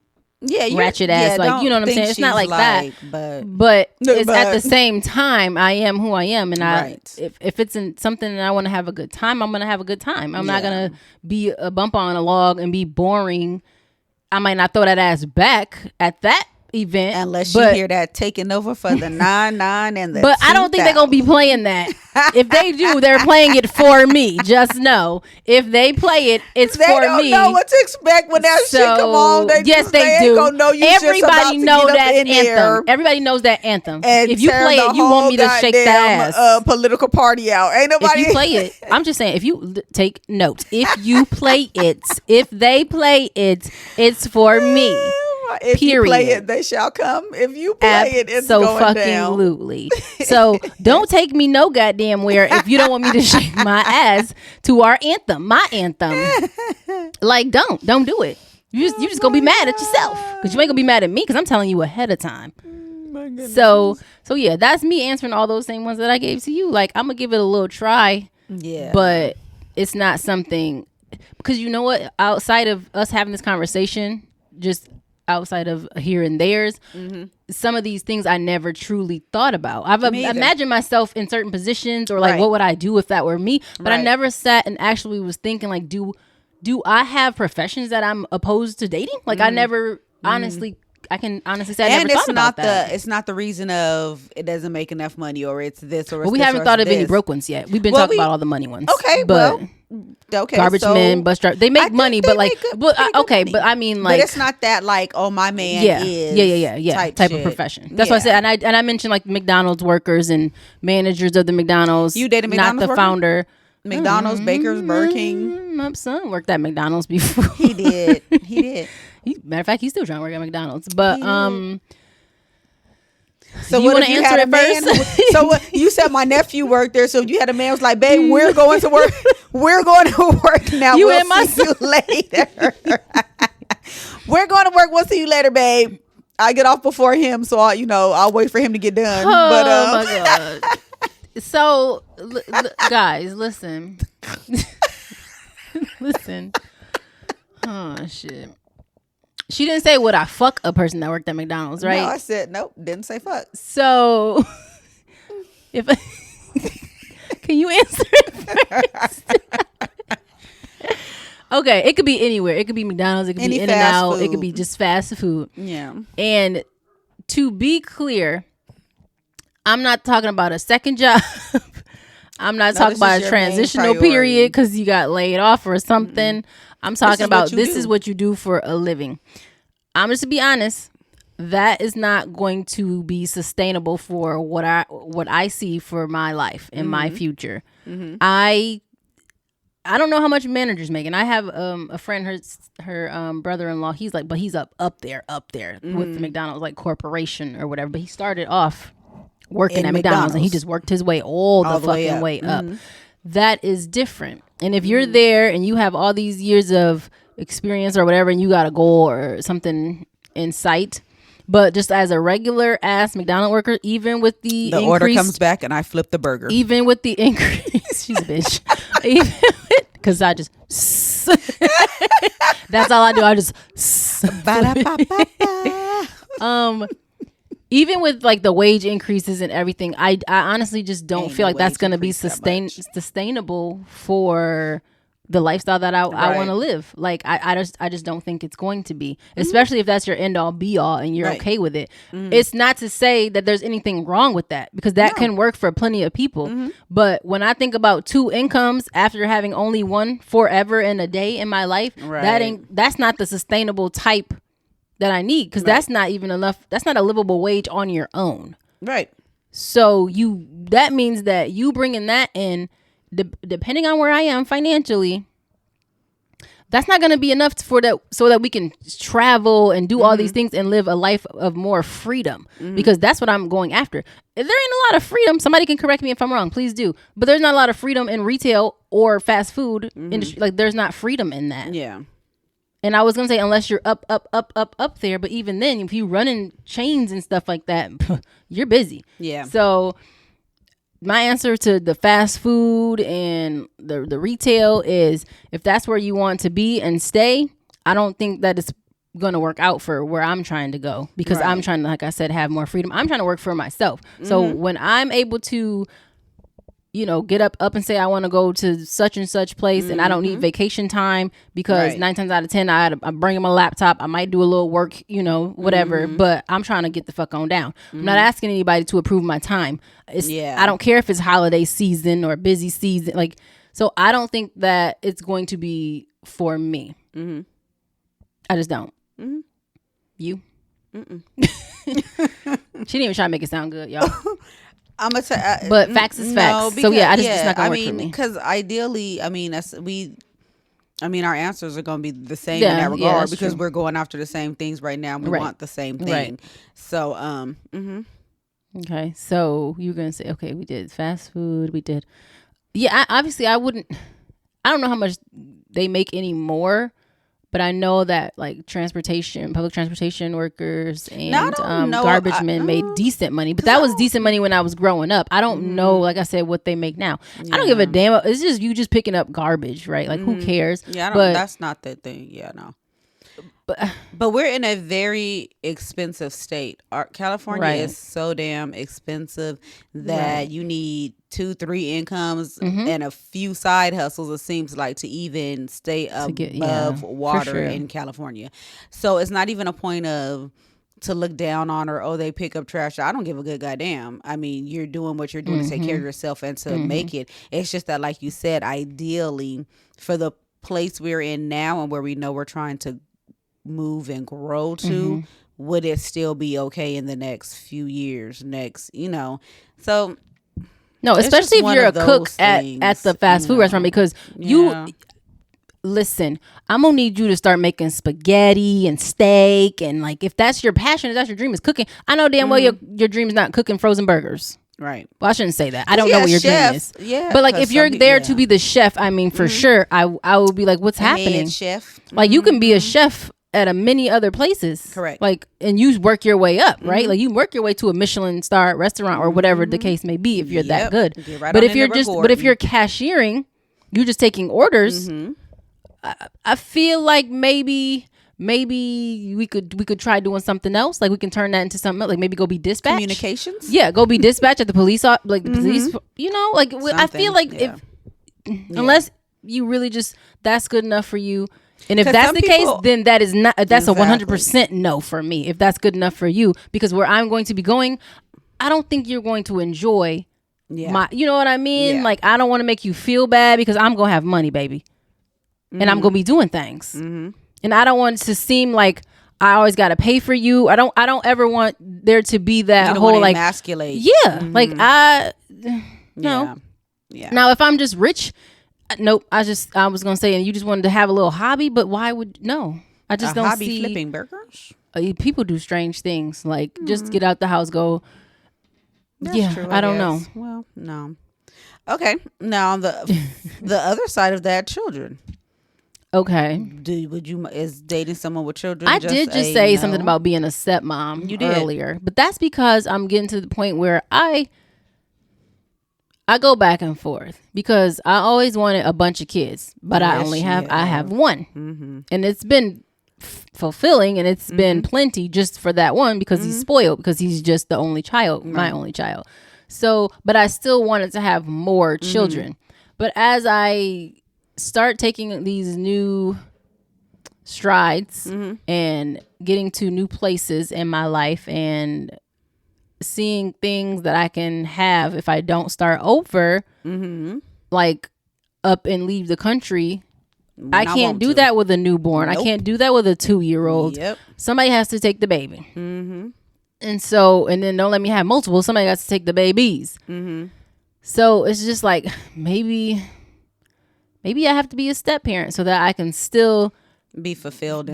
A: ratchet ass, like, you know what I'm saying? It's not like that, but it's at the same time, I am who I am, and if it's in something and I want to have a good time, I'm gonna have a good time. I'm not gonna be a bump on a log and be boring. I might not throw that ass back at that event.
B: Unless you hear that taking over for the 9-9 and the
A: But I don't think they're going to be playing that. If they do, they're playing it for me. Just know. If they play it, it's for me. They
B: don't know what to expect when that shit come on.
A: They do. Ain't gonna know you Everybody know that anthem. Everybody knows that anthem.
B: And
A: if you play it, you want me to shake the ass.
B: Political party out. Ain't nobody.
A: If you play it, I'm just saying, if you take notes, if you play it, if they play it, it's for me.
B: If you play it, they shall come. If you play it, it's going down.
A: Absolutely. So don't take me no goddamn where if you don't want me to shake my ass to our anthem, my anthem. Like, don't do it. You just gonna be mad at yourself because you ain't gonna be mad at me because I'm telling you ahead of time. So yeah, that's me answering all those same ones that I gave to you. Like, I'm gonna give it a little try.
B: Yeah,
A: but it's not something, because you know what? Outside of us having this conversation, just outside of here and theirs, some of these things I never truly thought about. I've imagined myself in certain positions, or like, what would I do if that were me? But I never sat and actually was thinking, like, do I have professions that I'm opposed to dating? Like, I never I can honestly say I never thought about that.
B: It's not the reason of it doesn't make enough money, or it's this, or it's
A: we haven't thought of any broke ones yet. We've been talking about all the money ones.
B: Okay,
A: but garbage men, bus driver, they make money, but like, but I mean, like,
B: but it's not that like, oh, my man is
A: type of profession. That's what I said, and I mentioned like McDonald's workers and managers of the McDonald's.
B: You dated McDonald's,
A: not the founder.
B: McDonald's, Baker's, Burger King.
A: My son worked at McDonald's before.
B: He did.
A: Matter of fact, he's still trying to work at McDonald's. But
B: so you want to answer it first? So what, you said my nephew worked there. So you had a man who was like, babe, we're going to work. We're going to work now. We'll see you later. We're going to work. We'll see you later, babe. I get off before him, so I'll wait for him to get done.
A: Oh my god. So, guys, listen. Listen. Oh, shit. She didn't say, would I fuck a person that worked at McDonald's, right?
B: No, I said, nope, didn't say fuck.
A: So, can you answer it first? Okay, it could be anywhere. It could be McDonald's. It could be In-N-Out. It could be just fast food.
B: Yeah.
A: And to be clear, I'm not talking about a second job. I'm not talking about a transitional period because you got laid off or something. I'm talking about this is what you do for a living. I'm just to be honest, that is not going to be sustainable for what I see for my life and my future. I don't know how much managers make, and I have a friend, her brother-in-law. He's like, but he's up there with the McDonald's like corporation or whatever. But he started off working at McDonald's, and he just worked his way all the fucking way up. That is different. And if you're there and you have all these years of experience or whatever, and you got a goal or something in sight, but just as a regular ass McDonald's worker, even with the
B: order comes back and I flip the burger,
A: even with the increase, she's a bitch. Because I just that's all I do. I just even with like the wage increases and everything, I honestly just don't feel like that's going to be sustainable for the lifestyle that I want to live. Like I just don't think it's going to be, especially if that's your end all be all and you're okay with it. It's not to say that there's anything wrong with that, because that can work for plenty of people. But when I think about two incomes after having only one forever and a day in my life, that's not the sustainable type that I need, because that's not even enough. That's not a livable wage on your own.
B: Right.
A: So that means that you bringing that in, depending on where I am financially, that's not going to be enough for that, so that we can travel and do all these things and live a life of more freedom, because that's what I'm going after. There ain't a lot of freedom. Somebody can correct me if I'm wrong, please do. But there's not a lot of freedom in retail or fast food industry. Like, there's not freedom in that.
B: Yeah.
A: And I was going to say, unless you're up there. But even then, if you running chains and stuff like that, you're busy.
B: Yeah.
A: So my answer to the fast food and the retail is, if that's where you want to be and stay, I don't think that it's going to work out for where I'm trying to go, because I'm trying to, like I said, have more freedom. I'm trying to work for myself. So when I'm able to, get up and say I want to go to such and such place and I don't need vacation time because 9 times out of 10 I'm bringing my laptop. I might do a little work, whatever, but I'm trying to get the fuck on down. I'm not asking anybody to approve my time. I don't care if it's holiday season or busy season. Like, so I don't think that it's going to be for me. I just don't. You? She didn't even try to make it sound good, y'all.
B: I'm gonna say,
A: but facts is facts. No, because, so yeah, it's not gonna work for me.
B: Because ideally, our answers are gonna be the same in that regard because we're going after the same things right now. We want the same thing. Right. So,
A: okay. So you're gonna say, okay, we did fast food. We did, yeah. Obviously, I wouldn't. I don't know how much they make anymore. But I know that like public transportation workers and garbage men made decent money. But that was decent money when I was growing up. I don't know, like I said, what they make now. Yeah. I don't give a damn. It's just you just picking up garbage, right? Like who cares?
B: Yeah, that's not the thing. Yeah, no. But we're in a very expensive state. California is so damn expensive that you need 2-3 incomes and a few side hustles, it seems like, to even stay above water in California. So it's not even a point of to look down on or they pick up trash. I don't give a good goddamn. I mean, you're doing what you're doing to take care of yourself and to make it. It's just that, like you said, ideally for the place we're in now and where we know we're trying to move and grow to, would it still be okay in the next few years? So
A: no, especially if you're a cook at the fast food restaurant, because listen, I'm gonna need you to start making spaghetti and steak, and like if that's your passion, if that's your dream is cooking. I know damn well your dream is not cooking frozen burgers. Right. Well, I shouldn't say that. I don't know what your dream is. Yeah. But like if you're there to be the chef, I mean, for sure, I would be like, what's happening?
B: Chef.
A: Like you can be a chef at many other places.
B: Correct.
A: Like, and you work your way up, right? Like you work your way to a Michelin star restaurant or whatever the case may be if you're that good. But if you're cashiering, you're just taking orders. I feel like maybe we could try doing something else. Like we can turn that into something else. Like maybe go be dispatch.
B: Communications?
A: Yeah, go be dispatch at the police, like the police, like something. I feel like if unless you really just that's good enough for you. And if that's the case, then that's a 100% no for me. If that's good enough for you, because where I'm going to be going, I don't think you're going to enjoy my, you know what I mean? Yeah. Like, I don't want to make you feel bad because I'm going to have money, baby. And I'm going to be doing things. And I don't want it to seem like I always got to pay for you. I don't ever want there to be that whole like
B: emasculate.
A: Yeah. Like no. Yeah. Now, if I'm just rich, nope. I was gonna say, and you just wanted to have a little hobby, but why would I just don't see
B: flipping burgers.
A: People do strange things, like just get out the house, go. That's true, I don't know.
B: Well, no. Okay, now the other side of that, children.
A: Okay.
B: Is dating someone with children?
A: I did just say something about being a stepmom earlier, but that's because I'm getting to the point where I go back and forth because I always wanted a bunch of kids, but I have one, and it's been fulfilling and it's been plenty just for that one because he's spoiled because he's just the only child, my only child. So, but I still wanted to have more children. But as I start taking these new strides and getting to new places in my life and seeing things that I can have if I don't start over, like up and leave the country. I can't do that with a newborn. Nope. I can't do that with a 2-year-old. Yep. Somebody has to take the baby. And then don't let me have multiple. Somebody has to take the babies. So it's just like maybe I have to be a step parent so that I can still
B: be fulfilled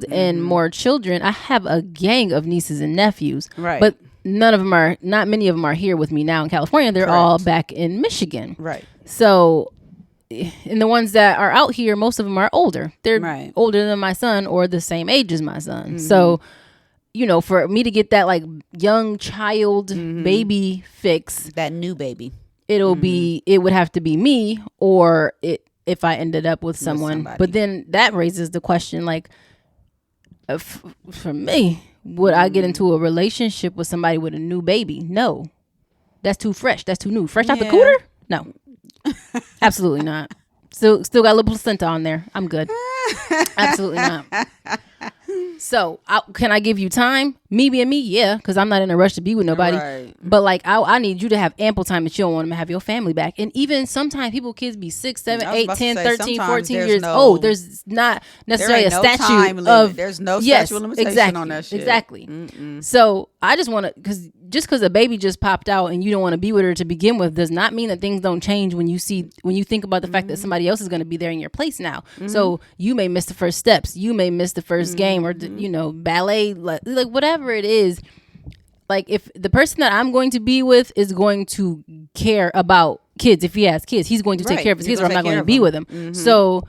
A: in more children. I have a gang of nieces and nephews, right? But not many of them are here with me now in California. They're all back in Michigan, right? So, and the ones that are out here, most of them are older. They're older than my son or the same age as my son. So, for me to get that like young child baby fix,
B: that new baby,
A: it would have to be me or if I ended up with someone. But then that raises the question, like, for me, would I get into a relationship with somebody with a new baby? No. That's too fresh. That's too new. Fresh out the cooter? No. Absolutely not. Still got a little placenta on there. I'm good. Absolutely not. So, can I give you time? Me being me, yeah, because I'm not in a rush to be with nobody. Right. But like, I need you to have ample time that you don't want to have your family back. And even sometimes kids be 6, 7, 8, 10, 13, 14 years old. There's not necessarily a statute of.
B: There's no statute of limitation on that shit.
A: Exactly. So I just want to, because a baby just popped out and you don't want to be with her to begin with does not mean that things don't change when you think about the fact that somebody else is going to be there in your place now. So you may miss the first steps, you may miss the first game, or ballet, like whatever it is. Like if the person that I'm going to be with is going to care about kids, if he has kids, he's going to take care of his kids, or I'm not going to be with him. So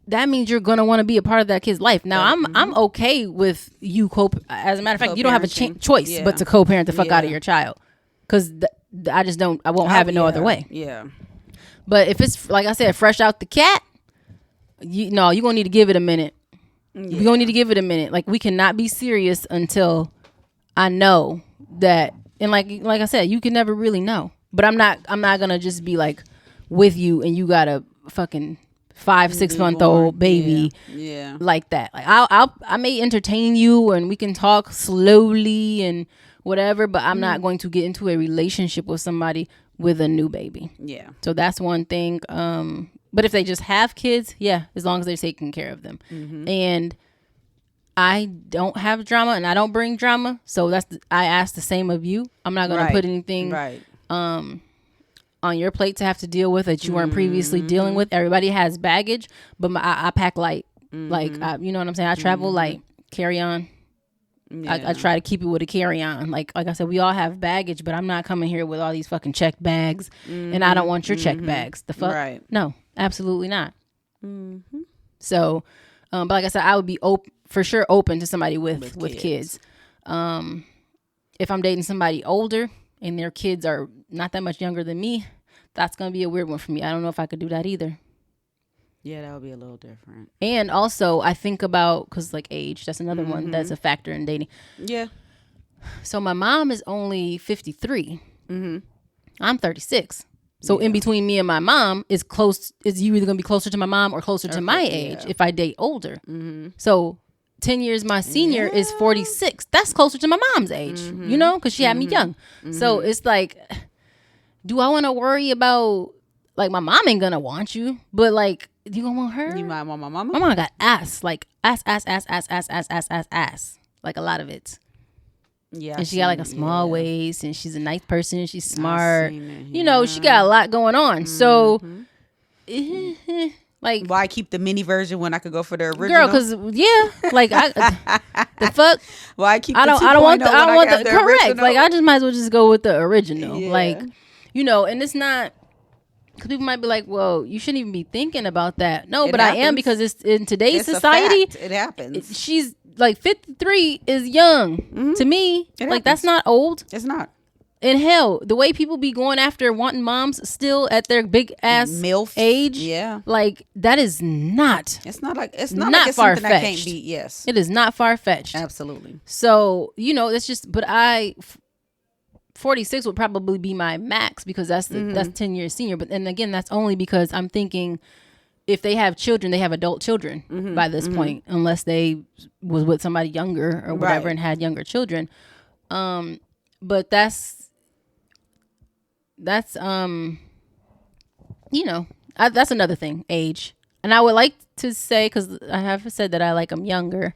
A: that means you're going to want to be a part of that kid's life. Now, I'm okay with you as a matter of fact, you don't have a choice but to co-parent the fuck out of your child, because I won't have it no other way.
B: Yeah.
A: But if it's, like I said, fresh out the cat, you're going to need to give it a minute. We're going to need to give it a minute. Like, we cannot be serious until I know that, and like I said, you can never really know. But I'm not going to just be like with you and you got a fucking 5-6 month old baby like that. Like I may entertain you and we can talk slowly and whatever, but I'm not going to get into a relationship with somebody with a new baby. Yeah. So that's one thing. But if they just have kids, as long as they're taking care of them. And I don't have drama and I don't bring drama, so I ask the same of you. I'm not going to put anything on your plate to have to deal with that you weren't previously dealing with. Everybody has baggage, but I pack light. Like, you know what I'm saying? I travel light, carry on. I try to keep it with a carry on. Like I said, we all have baggage, but I'm not coming here with all these fucking check bags, and I don't want your check bags. The fuck? Right. No, absolutely not. So, but like I said, I would be for sure open to somebody with kids. If I'm dating somebody older and their kids are not that much younger than me, that's going to be a weird one for me. I don't know if I could do that either.
B: Yeah, that would be a little different.
A: And also, I think about, because like age, that's another one that's a factor in dating. Yeah. So my mom is only 53. I'm 36. So in between me and my mom is you either going to be closer to my mom or closer to my age if I date older. So 10 years my senior is 46. That's closer to my mom's age, because she had me young. So it's like, do I want to worry about, like, my mom ain't gonna want you, but like, you gonna want her?
B: You might want my mama?
A: My mom got ass, like ass, like a lot of it. Yeah. And she got like a small waist, and she's a nice person. She's smart. She got a lot going on. So, like,
B: why keep the mini version when I could go for the original?
A: Girl, because like the fuck.
B: Why keep?
A: I don't want the correct. Original? Like, I just might as well just go with the original. Like, and it's not, because people might be like, well, you shouldn't even be thinking about that. No, but happens. I am, because it's in today's society.
B: It happens.
A: She's like 53 is young to me. Like, that's not old.
B: It's not.
A: And hell, the way people be going after wanting moms still at their big ass MILF age, like, that is not.
B: It's not like it's something that can't be. Yes,
A: it is not far fetched.
B: Absolutely.
A: So it's just. But 46 would probably be my max, because that's 10 years senior. But then again, that's only because I'm thinking, if they have children, they have adult children by this point, unless they was with somebody younger or whatever and had younger children. But that's that's another thing, age. And I would like to say, because I have said that I like them younger.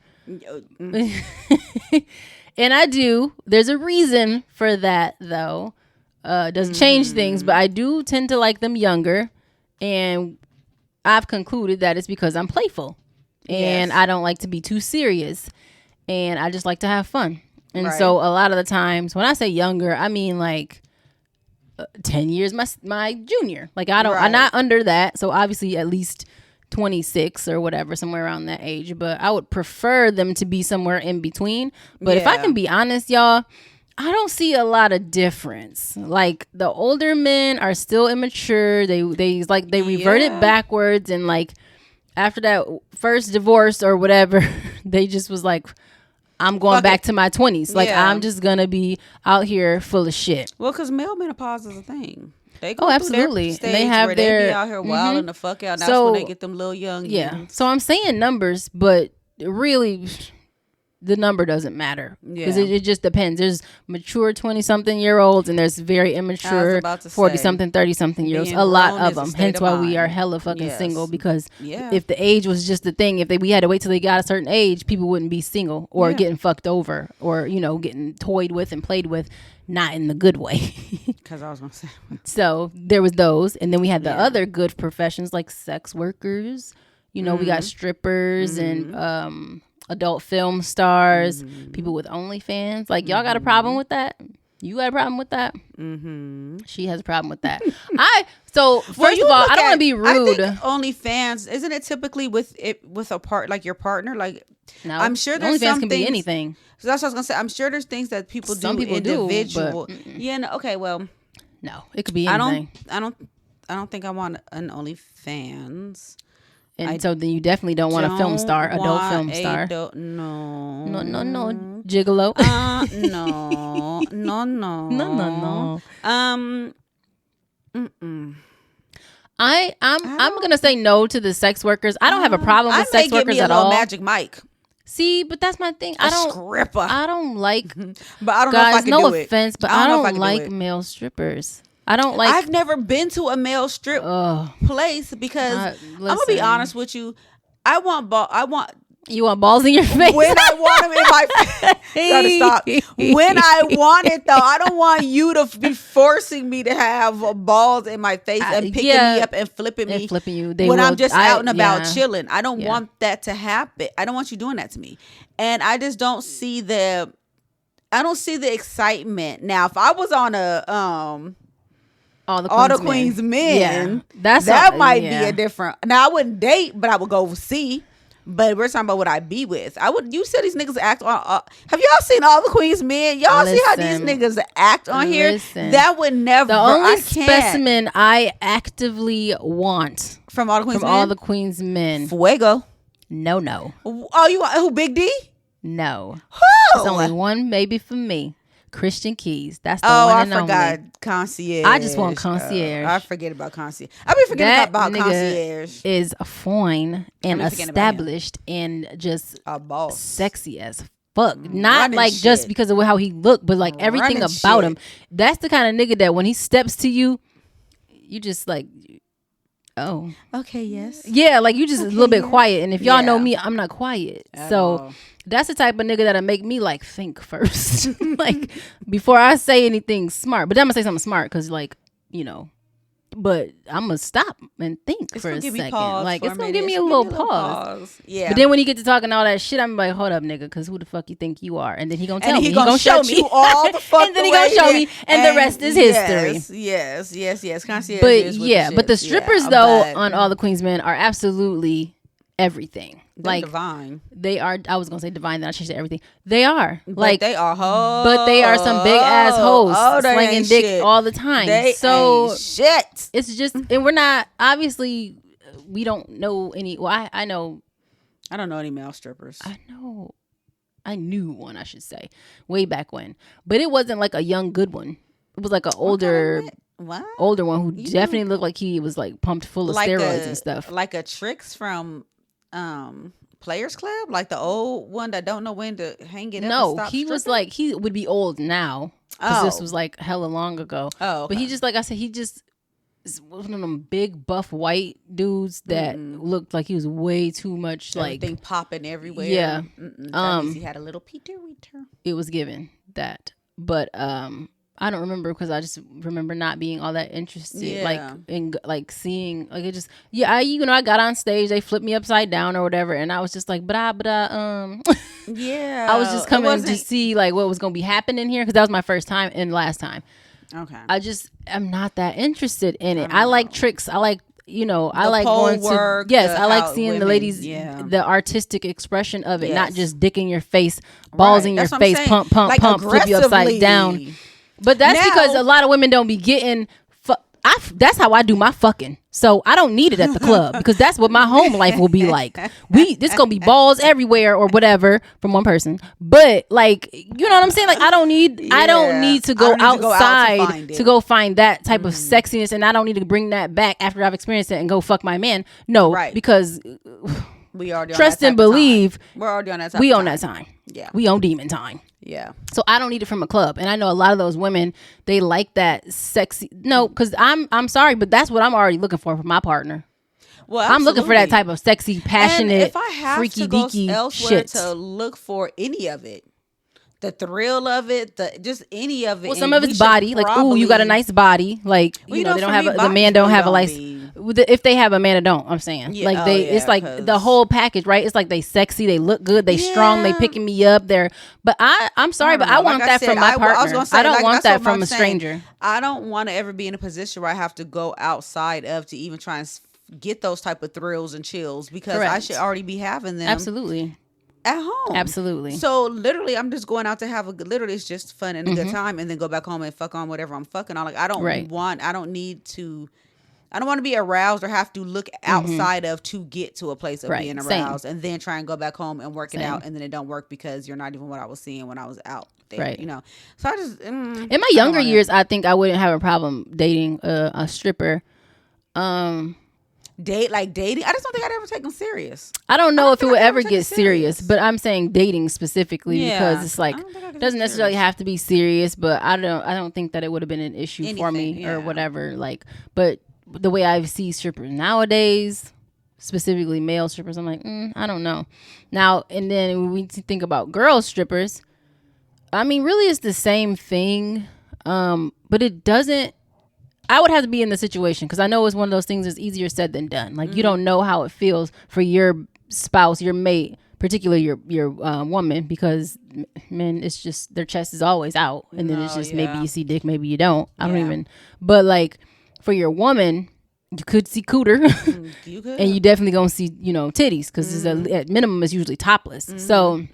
A: And I do. There's a reason for that, though. Doesn't change things, but I do tend to like them younger. And I've concluded that it's because I'm playful. And I don't like to be too serious. And I just like to have fun. And so a lot of the times, when I say younger, I mean like 10 years my junior. Like, I'm not under that. So obviously at least 26 or whatever, somewhere around that age. But I would prefer them to be somewhere in between. But if I can be honest, y'all, I don't see a lot of difference. Like, the older men are still immature. They reverted backwards, and like after that first divorce or whatever, they just was like, I'm going back to my 20s. Like, I'm just gonna be out here full of shit.
B: Well, because male menopause is a thing. They go
A: absolutely.
B: And they have their they be out here wilding the fuck out. That's when they get them little young.
A: Yeah. So I'm saying numbers, but really, the number doesn't matter because it just depends. There's mature 20-something-year-olds and there's very immature 40-something, 30-something year olds. A lot of them. Hence why we are hella fucking single, because if the age was just the thing, if we had to wait till they got a certain age, people wouldn't be single or getting fucked over or getting toyed with and played with, not in the good way.
B: Because I was gonna say.
A: So there was those, and then we had the other good professions like sex workers. We got strippers and adult film stars, people with OnlyFans. Like, y'all got a problem with that? You got a problem with that? She has a problem with that. First of all, I don't want to be rude.
B: I think OnlyFans, isn't it typically with a like your partner? Like,
A: no,
B: I'm sure there's
A: OnlyFans
B: some
A: can
B: things,
A: be anything.
B: So that's what I was gonna say. I'm sure there's things that people do individual. Okay, well,
A: no, it could be anything.
B: I don't think I want an OnlyFans.
A: And so then you definitely don't want a film star, adult film star.
B: No.
A: Gigolo.
B: No.
A: I'm gonna say no to the sex workers. I don't have a problem with sex workers at all.
B: Magic Mike.
A: See, but that's my thing. I don't like.
B: But I don't
A: guys,
B: know if I can
A: no
B: do it.
A: offense, but I don't like male strippers. I don't like.
B: I've never been to a male strip place because I'm gonna be honest with you.
A: You want balls in your face?
B: When I want them in my face. Gotta stop. When I want it, though, I don't want you to be forcing me to have balls in my face and picking me up and flipping me.
A: Flipping you.
B: When I'm just out and about chilling. I don't want that to happen. I don't want you doing that to me. And I just don't see the excitement. Now, if I was on All the Queen's Men, that might be a different. Now, I wouldn't date, but I would go see. But we're talking about what I be with. You said these niggas act on. Have y'all seen All the Queen's Men? Y'all see how these niggas act on here? That would never.
A: The only specimen I actively want
B: from All the Queen's Men,
A: Fuego. No.
B: Oh, you want who? Big D?
A: No.
B: Who?
A: There's only one, maybe for me. Christian Keys. That's the one and only.
B: I forgot Concierge.
A: I just want Concierge.
B: I forget about Concierge. I've been forgetting about Concierge.
A: Is fine and established and just
B: a boss,
A: sexy as fuck. Not like just because of how he looked, but like everything about him. That's the kind of nigga that when he steps to you, you just like, oh,
B: okay, yes,
A: yeah, like you just a little bit quiet. And if y'all know me, I'm not quiet, so. That's the type of nigga that'll make me like think first, like before I say anything smart. But then I'm gonna say something smart because, like, but I'm gonna stop and think for a second. Like it's gonna give me a little pause.
B: Yeah.
A: But then when you get to talking all that shit, I'm like, hold up, nigga, because who the fuck you think you are? And then he gonna tell me.
B: He gonna show me all the fuck.
A: And then he gonna show me, and the rest is history.
B: Yes. Concierge.
A: But the strippers though on All the Queen's Men are absolutely everything.
B: They're
A: like
B: divine.
A: They are. I was gonna say divine. Then I changed to everything. They are.
B: But
A: like
B: they are hoes.
A: But they are some big ass hoes, slinging dick
B: shit.
A: all the time.
B: They ain't shit.
A: It's just, and we're not. Obviously, we don't know any. Well, I know.
B: I don't know any male strippers.
A: I know. I knew one. I should say way back when, but it wasn't like a young good one. It was like an older. Older one who definitely looked like he was like pumped full of steroids and stuff.
B: Like a Tricks from Players Club, like the old one that don't know when to hang it up.
A: No, he was like, he would be old now because this was like hella long ago.
B: Oh, okay.
A: But he just, like I said, he just is one of them big buff white dudes that looked like he was way too much like
B: everything popping everywhere.
A: Yeah,
B: that means he had a little Peter Reater.
A: It was given that, but I don't remember because I just remember not being all that interested, like in like seeing like it just I got on stage, they flipped me upside down or whatever, and I was just like I was just coming to see like what was gonna be happening here because that was my first time and last time.
B: Okay,
A: I'm not that interested in it. I like tricks. I like I like
B: going to
A: I like seeing women, the ladies the artistic expression of it, not just dick in your face, balls in your face, pump, flip you upside down. But that's because a lot of women don't be getting. that's how I do my fucking. So I don't need it at the club because that's what my home life will be like. This gonna be balls everywhere or whatever from one person. But like, you know what I'm saying? Like I don't need to go outside to go find that type of sexiness, and I don't need to bring that back after I've experienced it and go fuck my man. No, because
B: we already
A: trust and believe.
B: We're already on that time.
A: We own that time.
B: Yeah.
A: We own demon time.
B: Yeah.
A: So I don't need it from a club. And I know a lot of those women, they like that sexy. No, because I'm sorry, but that's what I'm already looking for my partner.
B: Well, absolutely.
A: I'm looking for that type of sexy, passionate,
B: and if I have
A: freaky
B: to go
A: deaky
B: elsewhere
A: shit
B: to look for any of it, the thrill of it, just any of it.
A: Well, some of it's body, like, ooh, you got a nice body, like, you know, they don't have the man don't have a license. If they have a man, don't. I'm saying, like it's like the whole package, right? It's like they sexy, they look good, they strong, they picking me up. But I'm sorry, but I want that from my partner. I don't want that from a stranger.
B: I don't want to ever be in a position where I have to go outside of to even try and get those type of thrills and chills because I should already be having them.
A: Absolutely.
B: At home.
A: Absolutely.
B: So literally I'm just going out to have literally it's just fun and a good time and then go back home and fuck on whatever I'm fucking on. Like I don't want to be aroused or have to look outside of to get to a place of being aroused and then try and go back home and work it out and then it don't work because you're not even what I was seeing when I was out there, you know. So I just in
A: my younger years I think I wouldn't have a problem dating a stripper.
B: Dating. I just don't think I'd ever take them serious.
A: I don't know if it would ever get serious, but I'm saying dating specifically because it's like it doesn't necessarily have to be serious, but I don't think that it would have been an issue for me or whatever. Like, but the way I see strippers nowadays, specifically male strippers, I'm like, I don't know. Now and then when we think about girl strippers, I mean, really it's the same thing, but it doesn't. I would have to be in the situation because I know it's one of those things that's easier said than done. Like you don't know how it feels for your spouse, your mate, particularly your woman, because men, it's just their chest is always out, and then it's just maybe you see dick, maybe you don't. I don't even. But like for your woman, you could see cooter, you could. And you definitely gonna see titties because at minimum it's usually topless. So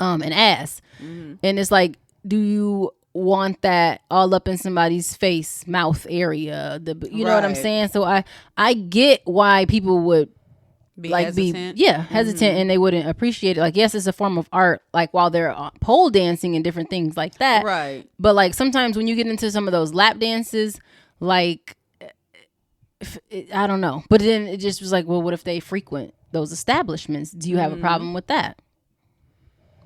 A: and ass, and it's like, do you want that all up in somebody's face, mouth area, you know what I'm saying? So I get why people would
B: be hesitant.
A: Hesitant, and they wouldn't appreciate it. Like, yes, it's a form of art, like while they're pole dancing and different things like that,
B: right?
A: But like sometimes when you get into some of those lap dances, like I don't know, but then it just was like, well, what if they frequent those establishments? Do you have a problem with that?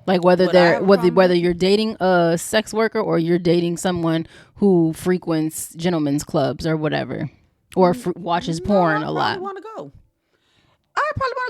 A: Like whether you're dating a sex worker or you're dating someone who frequents gentlemen's clubs or whatever, or watches porn a lot.
B: I probably want to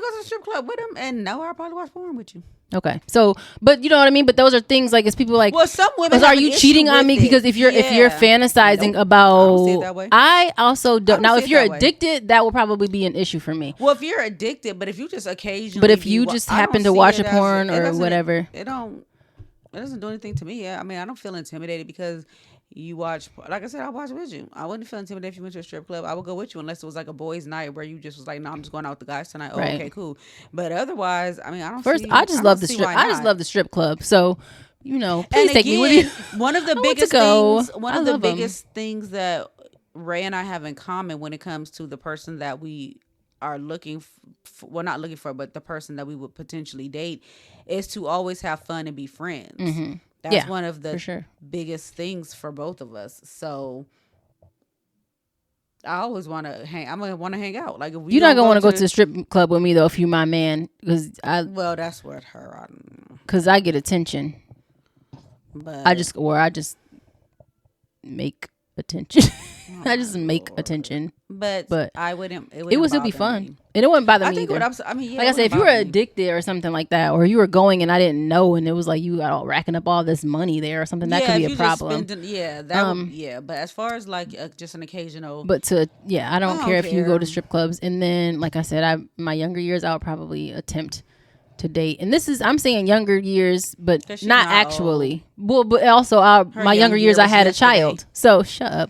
B: go to the strip club with him, and no, I probably watch porn with you.
A: Okay, so but you know what I mean. But those are things like, it's people like,
B: well, some women.
A: Are you cheating on me? Because if you're fantasizing about, I don't see it that way. I also don't. Now, if you're addicted, that will probably be an issue for me.
B: Well, if you're addicted, but if you just occasionally,
A: but if you just happen to watch a porn or whatever,
B: it doesn't do anything to me. I mean, I don't feel intimidated because you watch. Like I said, I watch with you. I wouldn't feel intimidated if you went to a strip club. I would go with you unless it was like a boys' night where you just was like, no, I'm just going out with the guys tonight. Oh, okay, cool. But otherwise, I mean, I don't.
A: I just love the strip. I just love the strip club. So, please take me with you.
B: One of the biggest things. One of the biggest things that Rae and I have in common when it comes to the person that we are looking for, not looking for, but the person that we would potentially date, is to always have fun and be friends. Mm-hmm. That's one of the biggest things for both of us. So I always want to hang. I'm gonna want to hang out. Like, if you're not gonna want to go to the strip club with me though, if you're my man, because well, that's what her.
A: Because I get attention,
B: but
A: I just make attention. I just make attention.
B: But I wouldn't.
A: It would still be fun, and it wouldn't bother me either. Like I said, if you were addicted or something like that, or you were going and I didn't know, and it was like you got all racking up all this money there or something, that could be a problem.
B: But as far as like just an occasional.
A: But I don't care if you go to strip clubs, and then like I said, my younger years, I would probably attempt to date, and I'm saying younger years, but not actually. Well, but also my younger years, I had a child. So shut up.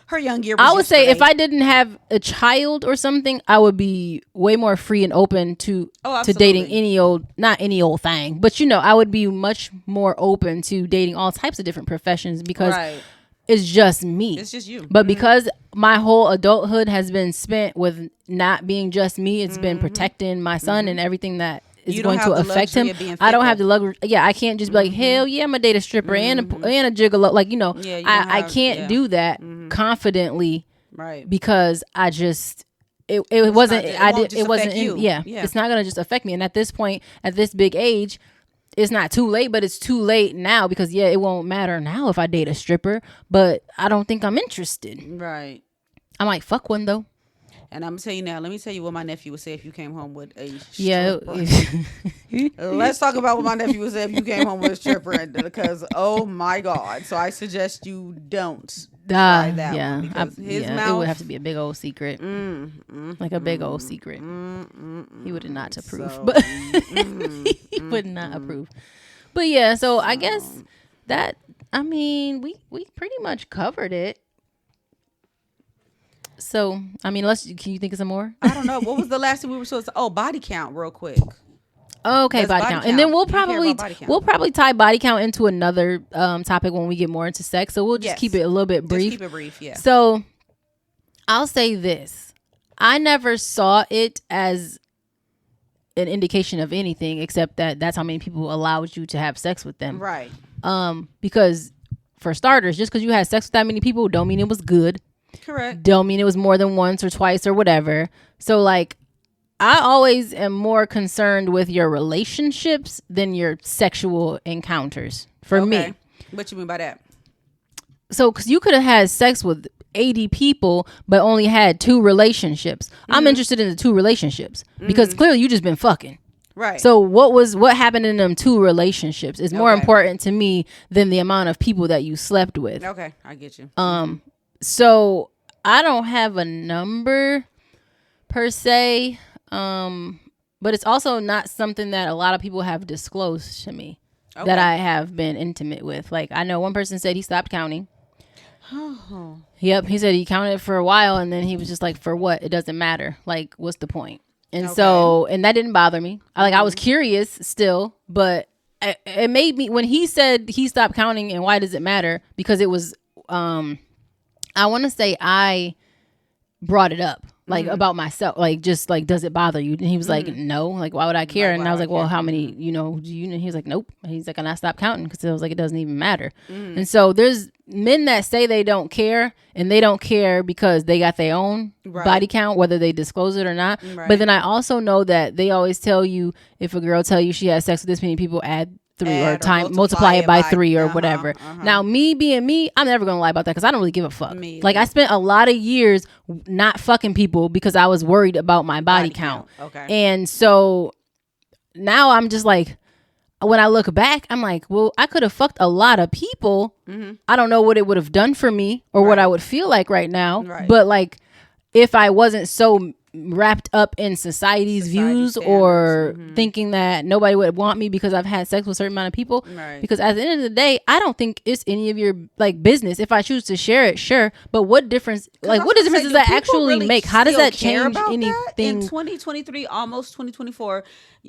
B: Her young year.
A: I would say if I didn't have a child or something, I would be way more free and open to dating not any old thing, but I would be much more open to dating all types of different professions because it's just me.
B: It's just you.
A: But because my whole adulthood has been spent with not being just me, it's been protecting my son and everything that is going to affect him. I don't have the luxury. Yeah, I can't just be like, hell yeah, I'm gonna date a stripper and a gigolo. Like, you know, I can't do that confidently,
B: right?
A: Because I just it wasn't it's not gonna just affect me. And at this point, at this big age, it's not too late, but it's too late now because it won't matter now if I date a stripper, but I don't think I'm interested.
B: Right.
A: I might fuck one though.
B: And I'm gonna tell you now, let me tell you what my nephew would say if you came home with a
A: stripper.
B: Let's talk about what my nephew would say if you came home with a stripper, because oh my God. So I suggest you don't try that one, because his mouth,
A: it would have to be a big old secret. Like a big old secret. He would not approve.
B: So,
A: but he would not approve. But yeah, so I guess that, I mean, we pretty much covered it. So, I mean, can you think of some more?
B: I don't know. What was the last thing we were supposed to? Oh, body count, real quick.
A: Okay, body count. And then we'll probably tie body count into another topic when we get more into sex. So we'll just keep it a little bit brief.
B: Just keep it brief, yeah.
A: So I'll say this. I never saw it as an indication of anything except that that's how many people allowed you to have sex with them.
B: Right.
A: Because for starters, just because you had sex with that many people don't mean it was good.
B: Correct.
A: Don't mean it was more than once or twice or whatever. So like, I always am more concerned with your relationships than your sexual encounters for me.
B: What you mean by that?
A: So, because you could have had sex with 80 people, but only had 2 relationships. I'm interested in the 2 relationships because clearly you just been fucking.
B: Right.
A: So what happened in them 2 relationships is more important to me than the amount of people that you slept with.
B: Okay, I get you.
A: So I don't have a number per se, but it's also not something that a lot of people have disclosed to me that I have been intimate with. Like, I know one person said he stopped counting.
B: Oh.
A: Yep, he said he counted for a while and then he was just like, for what? It doesn't matter. Like, what's the point? And so, and that didn't bother me. I was curious still, but it made me, when he said he stopped counting and why does it matter? Because it was, I want to say I brought it up, like about myself, like just like, does it bother you? And he was like, no, like why would I care? And I was like, well, how many, do you know? And he was like, nope. And he's like, and I stopped counting because I was like, it doesn't even matter. And so there's men that say they don't care, and they don't care because they got their own body count, whether they disclose it or not. But then I also know that they always tell you, if a girl tell you she has sex with this many people, add 3 or multiply it by 3 or whatever. Now, me being me, I'm never gonna lie about that because I don't really give a fuck. Like, I spent a lot of years not fucking people because I was worried about my body count. And so now I'm just like, when I look back, I'm like, well, I could have fucked a lot of people. I don't know what it would have done for me or what I would feel like right now. But like, if I wasn't so wrapped up in society's views or thinking that nobody would want me because I've had sex with a certain amount of people. Because at the end of the day, I don't think it's any of your like business. If I choose to share it, sure. But what difference? Like, what difference does that actually make? How does that change anything
B: in 2023, almost 2024?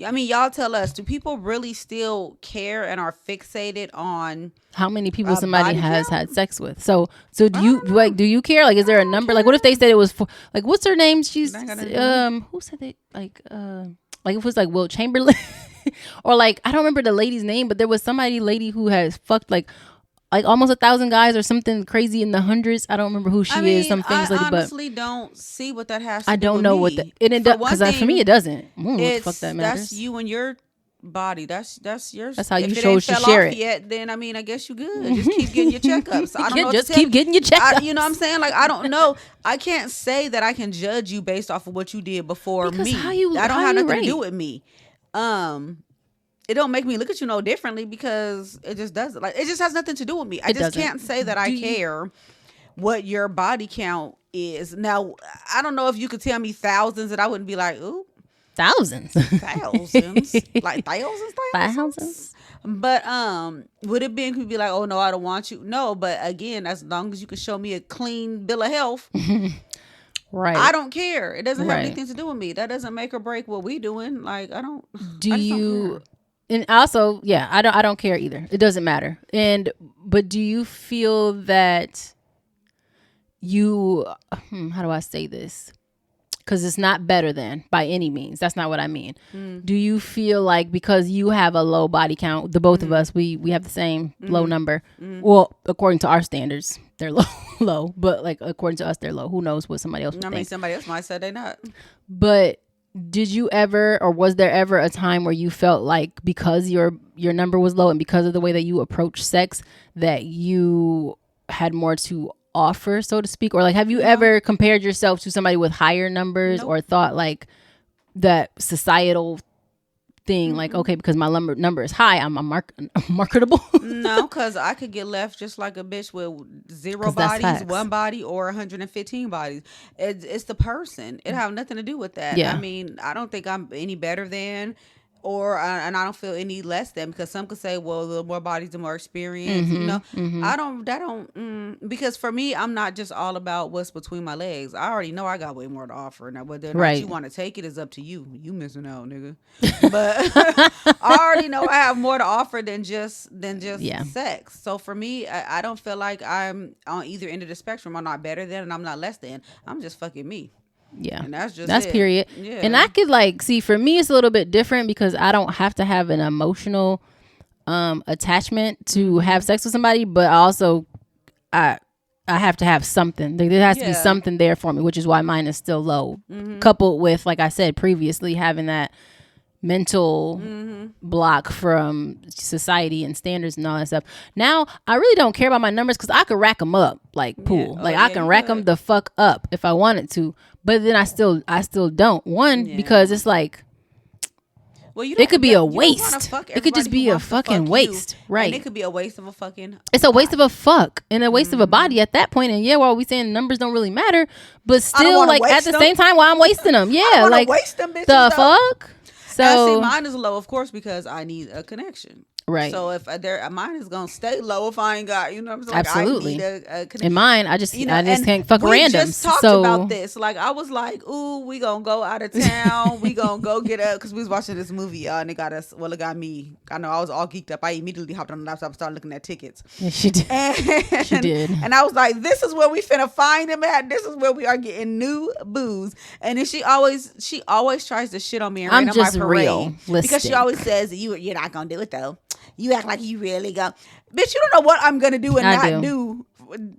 B: I mean, y'all tell us, do people really still care and are fixated on
A: how many people somebody has had sex with? So do you care? Like, is there a number? Like, what if they said it was like, what's her name? She's who said they like it was like Will Chamberlain or like, I don't remember the lady's name, but there was lady who has fucked like almost 1,000 guys or something crazy in the hundreds. I don't remember who she is. Some famous lady, but I
B: honestly don't see what that has to do.
A: I don't know what it does, because for me it doesn't. What the fuck that matters?
B: That's you and your body. That's yours.
A: That's how you chose to share it.
B: Yet, then I mean, I guess you good. Just keep getting your checkups. I don't know.
A: Just keep getting your checkups.
B: You know what I'm saying? Like, I don't know. I can't say that I can judge you based off of what you did before me. That don't have nothing to do with me. It don't make me look at you no differently because it just doesn't. Like, it just has nothing to do with me. I just can't say that I care what your body count is. Now, I don't know if you could tell me thousands and I wouldn't be like, ooh.
A: Thousands.
B: Like thousands. But would it be like, oh no, I don't want you? No, but again, as long as you can show me a clean bill of health, right? I don't care. It doesn't have anything to do with me. That doesn't make or break what we doing. Like, I don't.
A: And also, yeah, I don't care either. It doesn't matter. But do you feel that you, how do I say this? Because it's not better than by any means. That's not what I mean. Do you feel like because you have a low body count, the both of us, we have the same low number. Well, according to our standards, they're low, but like according to us, they're low. Who knows what somebody else would think.
B: Somebody else might say they're not.
A: But did you ever, or was there ever a time where you felt like because your number was low and because of the way that you approach sex that you had more to offer, so to speak? Or like, have you ever compared yourself to somebody with higher numbers or thought like that societal thing, like, okay, because my number is high, I'm marketable?
B: No, because I could get left just like a bitch with 0 bodies, 1 body, or 115 bodies. It's the person. It have nothing to do with that.
A: Yeah.
B: I mean, I don't think I'm any better than, and I don't feel any less than, because some could say, well, the more bodies, the more experience. Because for me, I'm not just all about what's between my legs. I already know I got way more to offer. Now, whether or not you want to take it is up to you. You missing out, nigga. But I already know I have more to offer than just sex. So for me, I don't feel like I'm on either end of the spectrum. I'm not better than and I'm not less than. I'm just fucking me.
A: Yeah,
B: and that's
A: it. Period. Yeah. And I could like see, for me it's a little bit different because I don't have to have an emotional attachment to have sex with somebody, but also I have to have something. There has to be something there for me, which is why mine is still low. Coupled with, like I said previously, having that mental block from society and standards and all that stuff. Now I really don't care about my numbers because I could rack them up like pool. I can rack them the fuck up if I wanted to, but then I still don't. Because it's like, well, it could be a waste. It could just be a fucking waste, right?
B: And it could be a waste of a fucking.
A: It's a waste of a fuck and a waste of a body at that point. And yeah, while we saying numbers don't really matter, but still, like at the same time, while I'm wasting them, yeah, like
B: waste them bitches,
A: the fuck. So
B: see, mine is low, of course, because I need a connection.
A: Right.
B: So if mine is gonna stay low if I ain't got, you know what I'm saying?
A: Absolutely.
B: I need a connection.
A: In mine, I just can't fuck randoms. We just
B: talked about this. Like I was like, ooh, we gonna go out of town. We gonna go get up because we was watching this movie, and it got us. Well, it got me. I know I was all geeked up. I immediately hopped on the laptop and started looking at tickets.
A: Yeah, she did. She did.
B: And I was like, this is where we finna find him at. This is where we are getting new booze. And then she always tries to shit on me and
A: I'm just realistic.
B: Because she always says you're not gonna do it though. You act like you really go. Bitch, you don't know what I'm gonna do and not do.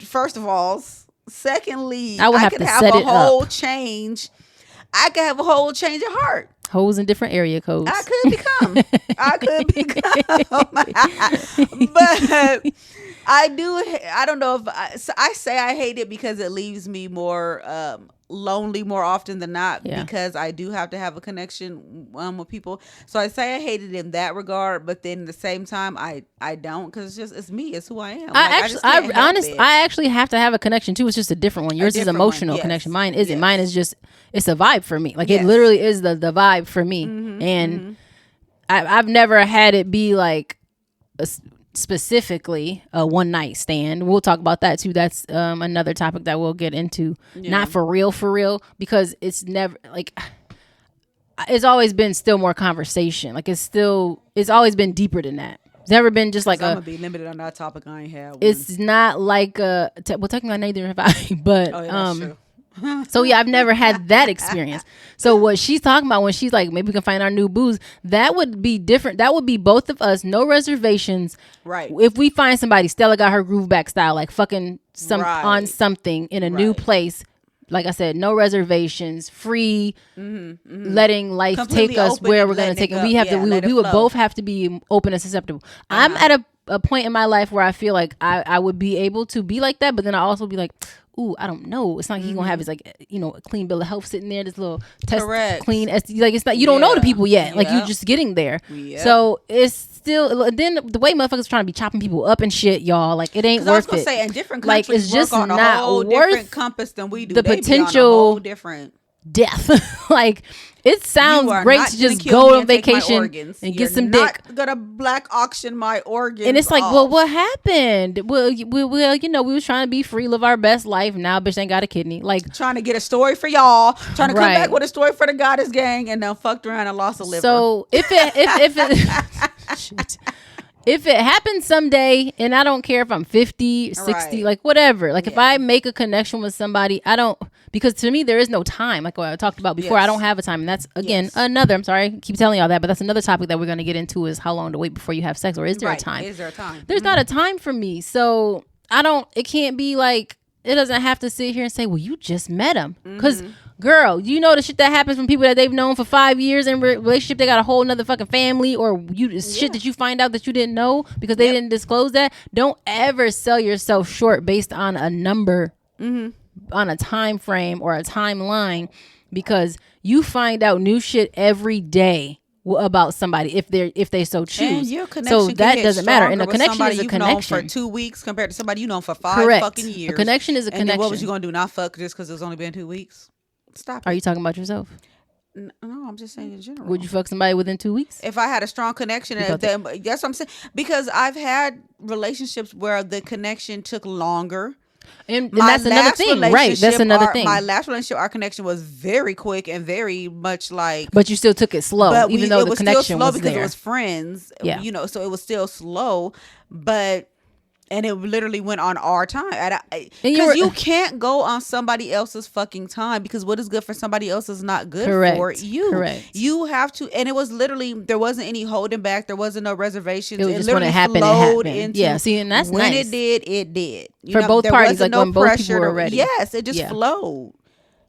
B: First of all. Secondly, I could have a whole change. I could have a whole change of heart.
A: Holes in different area codes.
B: I could become. But I do. I don't know if I say I hate it because it leaves me more lonely more often than not, because I do have to have a connection with people. So I say I hate it in that regard, but then at the same time I don't, because it's me, it's who I am.
A: I actually have to have a connection too. It's just a different one. Yours is emotional connection. Mine isn't. Yes. Mine is just, it's a vibe for me. Like it literally is the vibe for me. And I've never had it be like specifically a one night stand. We'll talk about that too. That's another topic that we'll get into. Not for real, because it's never like, it's always been still more conversation. Like it's always been deeper than that. It's never been just like
B: I'm gonna be limited on that topic. I ain't had one.
A: It's not like well, technically neither have I, but
B: that's true.
A: So yeah, I've never had that experience. So what she's talking about when she's like, maybe we can find our new booze, that would be different. That would be both of us, no reservations.
B: Right.
A: If we find somebody, Stella got her groove back style, like fucking on something in a new place. Like I said, no reservations, free, letting life
B: completely
A: take us where we're gonna take it. We would both have to be open and susceptible. I'm at a point in my life where I feel like I would be able to be like that, but then I also be like, ooh, I don't know. It's not like he's gonna have his, like, you know, a clean bill of health sitting there, this little test, clean SD. Like, it's not, you don't know the people yet. Like, you're just getting there. So it's still, then the way motherfuckers trying to be chopping people up and shit, y'all, like, it ain't worth it. I was
B: gonna say, in different countries,
A: like, it's just
B: work on
A: not
B: a whole
A: worth
B: different compass than we do.
A: The
B: they
A: potential
B: be on a whole different
A: death. Like, it sounds great to just go on vacation and get some dick.
B: You're not gonna black auction my organs.
A: And it's like, well, what happened? Well, you know, we was trying to be free, live our best life. Now bitch ain't got a kidney. Like,
B: trying to get a story for y'all, trying to come back with a story for the goddess gang, and then fucked around and lost a liver.
A: So if it Shit. If it happens someday, and I don't care if I'm 50, 60, right. like whatever. Like if I make a connection with somebody, I don't, because to me, there is no time. Like what I talked about before, I don't have a time. And that's, again, another, I'm sorry, I keep telling y'all that, but that's another topic that we're going to get into is how long to wait before you have sex, or is there a time?
B: Is there a time?
A: There's not a time for me. So it can't be like, it doesn't have to sit here and say, well, you just met him. Because girl, you know the shit that happens from people that they've known for 5 years in relationship, they got a whole nother fucking family, or shit that you find out that you didn't know because they didn't disclose that. Don't ever sell yourself short based on a number, on a time frame or a timeline, because you find out new shit every day about somebody if they so choose. So that doesn't matter. And a connection is a connection.
B: For 2 weeks compared to somebody you know for 5 fucking years.
A: A connection is a connection.
B: And what was you gonna do? Not fuck just because it's only been 2 weeks? Stop it.
A: Are you talking about yourself?
B: No, I'm just saying in general.
A: Would you fuck somebody within 2 weeks?
B: If I had a strong connection, that's what I'm saying. Because I've had relationships where the connection took longer.
A: And that's another thing, right? That's another thing.
B: My last relationship, our connection was very quick and very much like.
A: But you still took it slow, even though the connection was there.
B: Because it was friends, you know. So it was still slow, and it literally went on our time. Because you can't go on somebody else's fucking time, because what is good for somebody else is not good for you.
A: Correct.
B: You have to, and it was literally, there wasn't any holding back. There wasn't no reservations.
A: It was just when it happened, it happened. Yeah, see, and that's
B: when
A: nice.
B: It did.
A: For both parties, like when both people were ready.
B: Yes, it just flowed.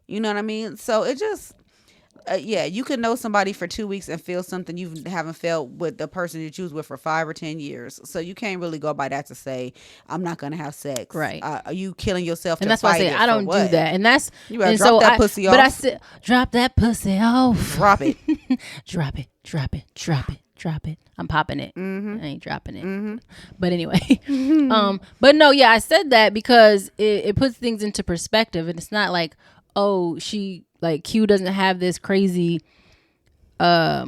B: You know what I mean? So it just... you can know somebody for 2 weeks and feel something you haven't felt with the person you choose with for 5 or 10 years. So you can't really go by that to say, I'm not going to have sex.
A: Right.
B: Are you killing yourself?
A: And that's why I say I don't do that. And that's,
B: you better drop that pussy off.
A: But I said, drop that pussy off.
B: Drop it.
A: Drop it. Drop it. Drop it. Drop it. I'm popping it. I ain't dropping it. But anyway, but no, I said that because it puts things into perspective, and it's not like, oh, like Q doesn't have this crazy, I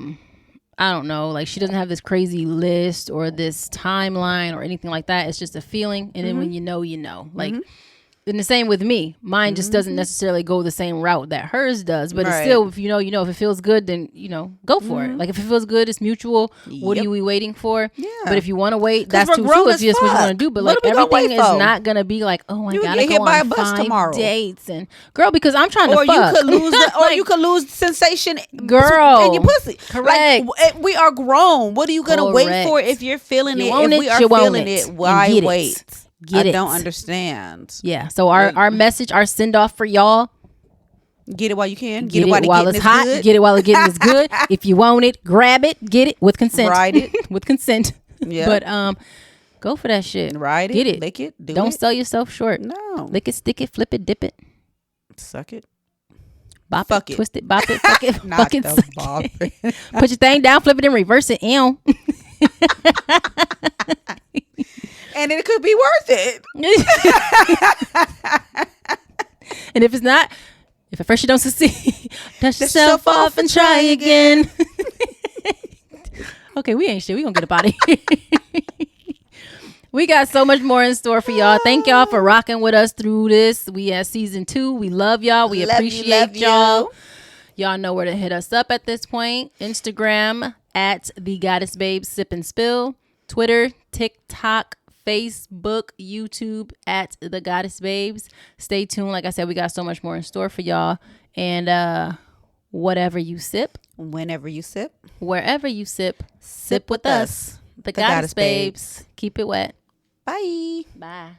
A: don't know, like she doesn't have this crazy list or this timeline or anything like that. It's just a feeling. And then when you know, like, and the same with me. Mine just doesn't necessarily go the same route that hers does. But it's still, if you know, if it feels good, then, go for it. Like if it feels good, it's mutual. What are we waiting for? Yeah. But if you want to wait, that's too true. It's just what you want to do. But like everything is not going to be like, oh, I got to go on 5 dates. And girl, because I'm trying to fuck.
B: You could lose or you could lose sensation,
A: girl,
B: in your pussy.
A: Correct.
B: Like, we are grown. What are you going to wait for if you're feeling it? If we are feeling it, why wait? I don't understand.
A: Yeah. So our message, our send off for y'all:
B: get it while you can.
A: Get it while it's hot. Good. Get it while it's getting is good. If you want it, grab it. Get it with consent.
B: Ride it
A: with consent. Yeah. But go for that shit.
B: Ride it.
A: Get it.
B: Lick it.
A: Don't sell yourself short.
B: No.
A: Lick it. Stick it. Flip it. Dip it.
B: Suck it.
A: Bop
B: fuck
A: it. Twist it. Bop it. Fuck it.
B: Not the bop it.
A: Put your thing down. Flip it and reverse it.
B: And it could be worth it.
A: And if it's not, if at first you don't succeed, dust yourself off and try again. Okay, we ain't shit. We gonna get up out of here. We got so much more in store for y'all. Thank y'all for rocking with us through this. We at season 2. We love y'all. We appreciate y'all. Y'all know where to hit us up at this point. Instagram at The Goddess Babes Sip and Spill. Twitter, TikTok, Facebook, YouTube at The Goddess Babes. Stay tuned. Like I said, we got so much more in store for y'all. And whatever you sip,
B: whenever you sip,
A: wherever you sip with us. The Goddess Babes. Keep it wet.
B: Bye.
A: Bye.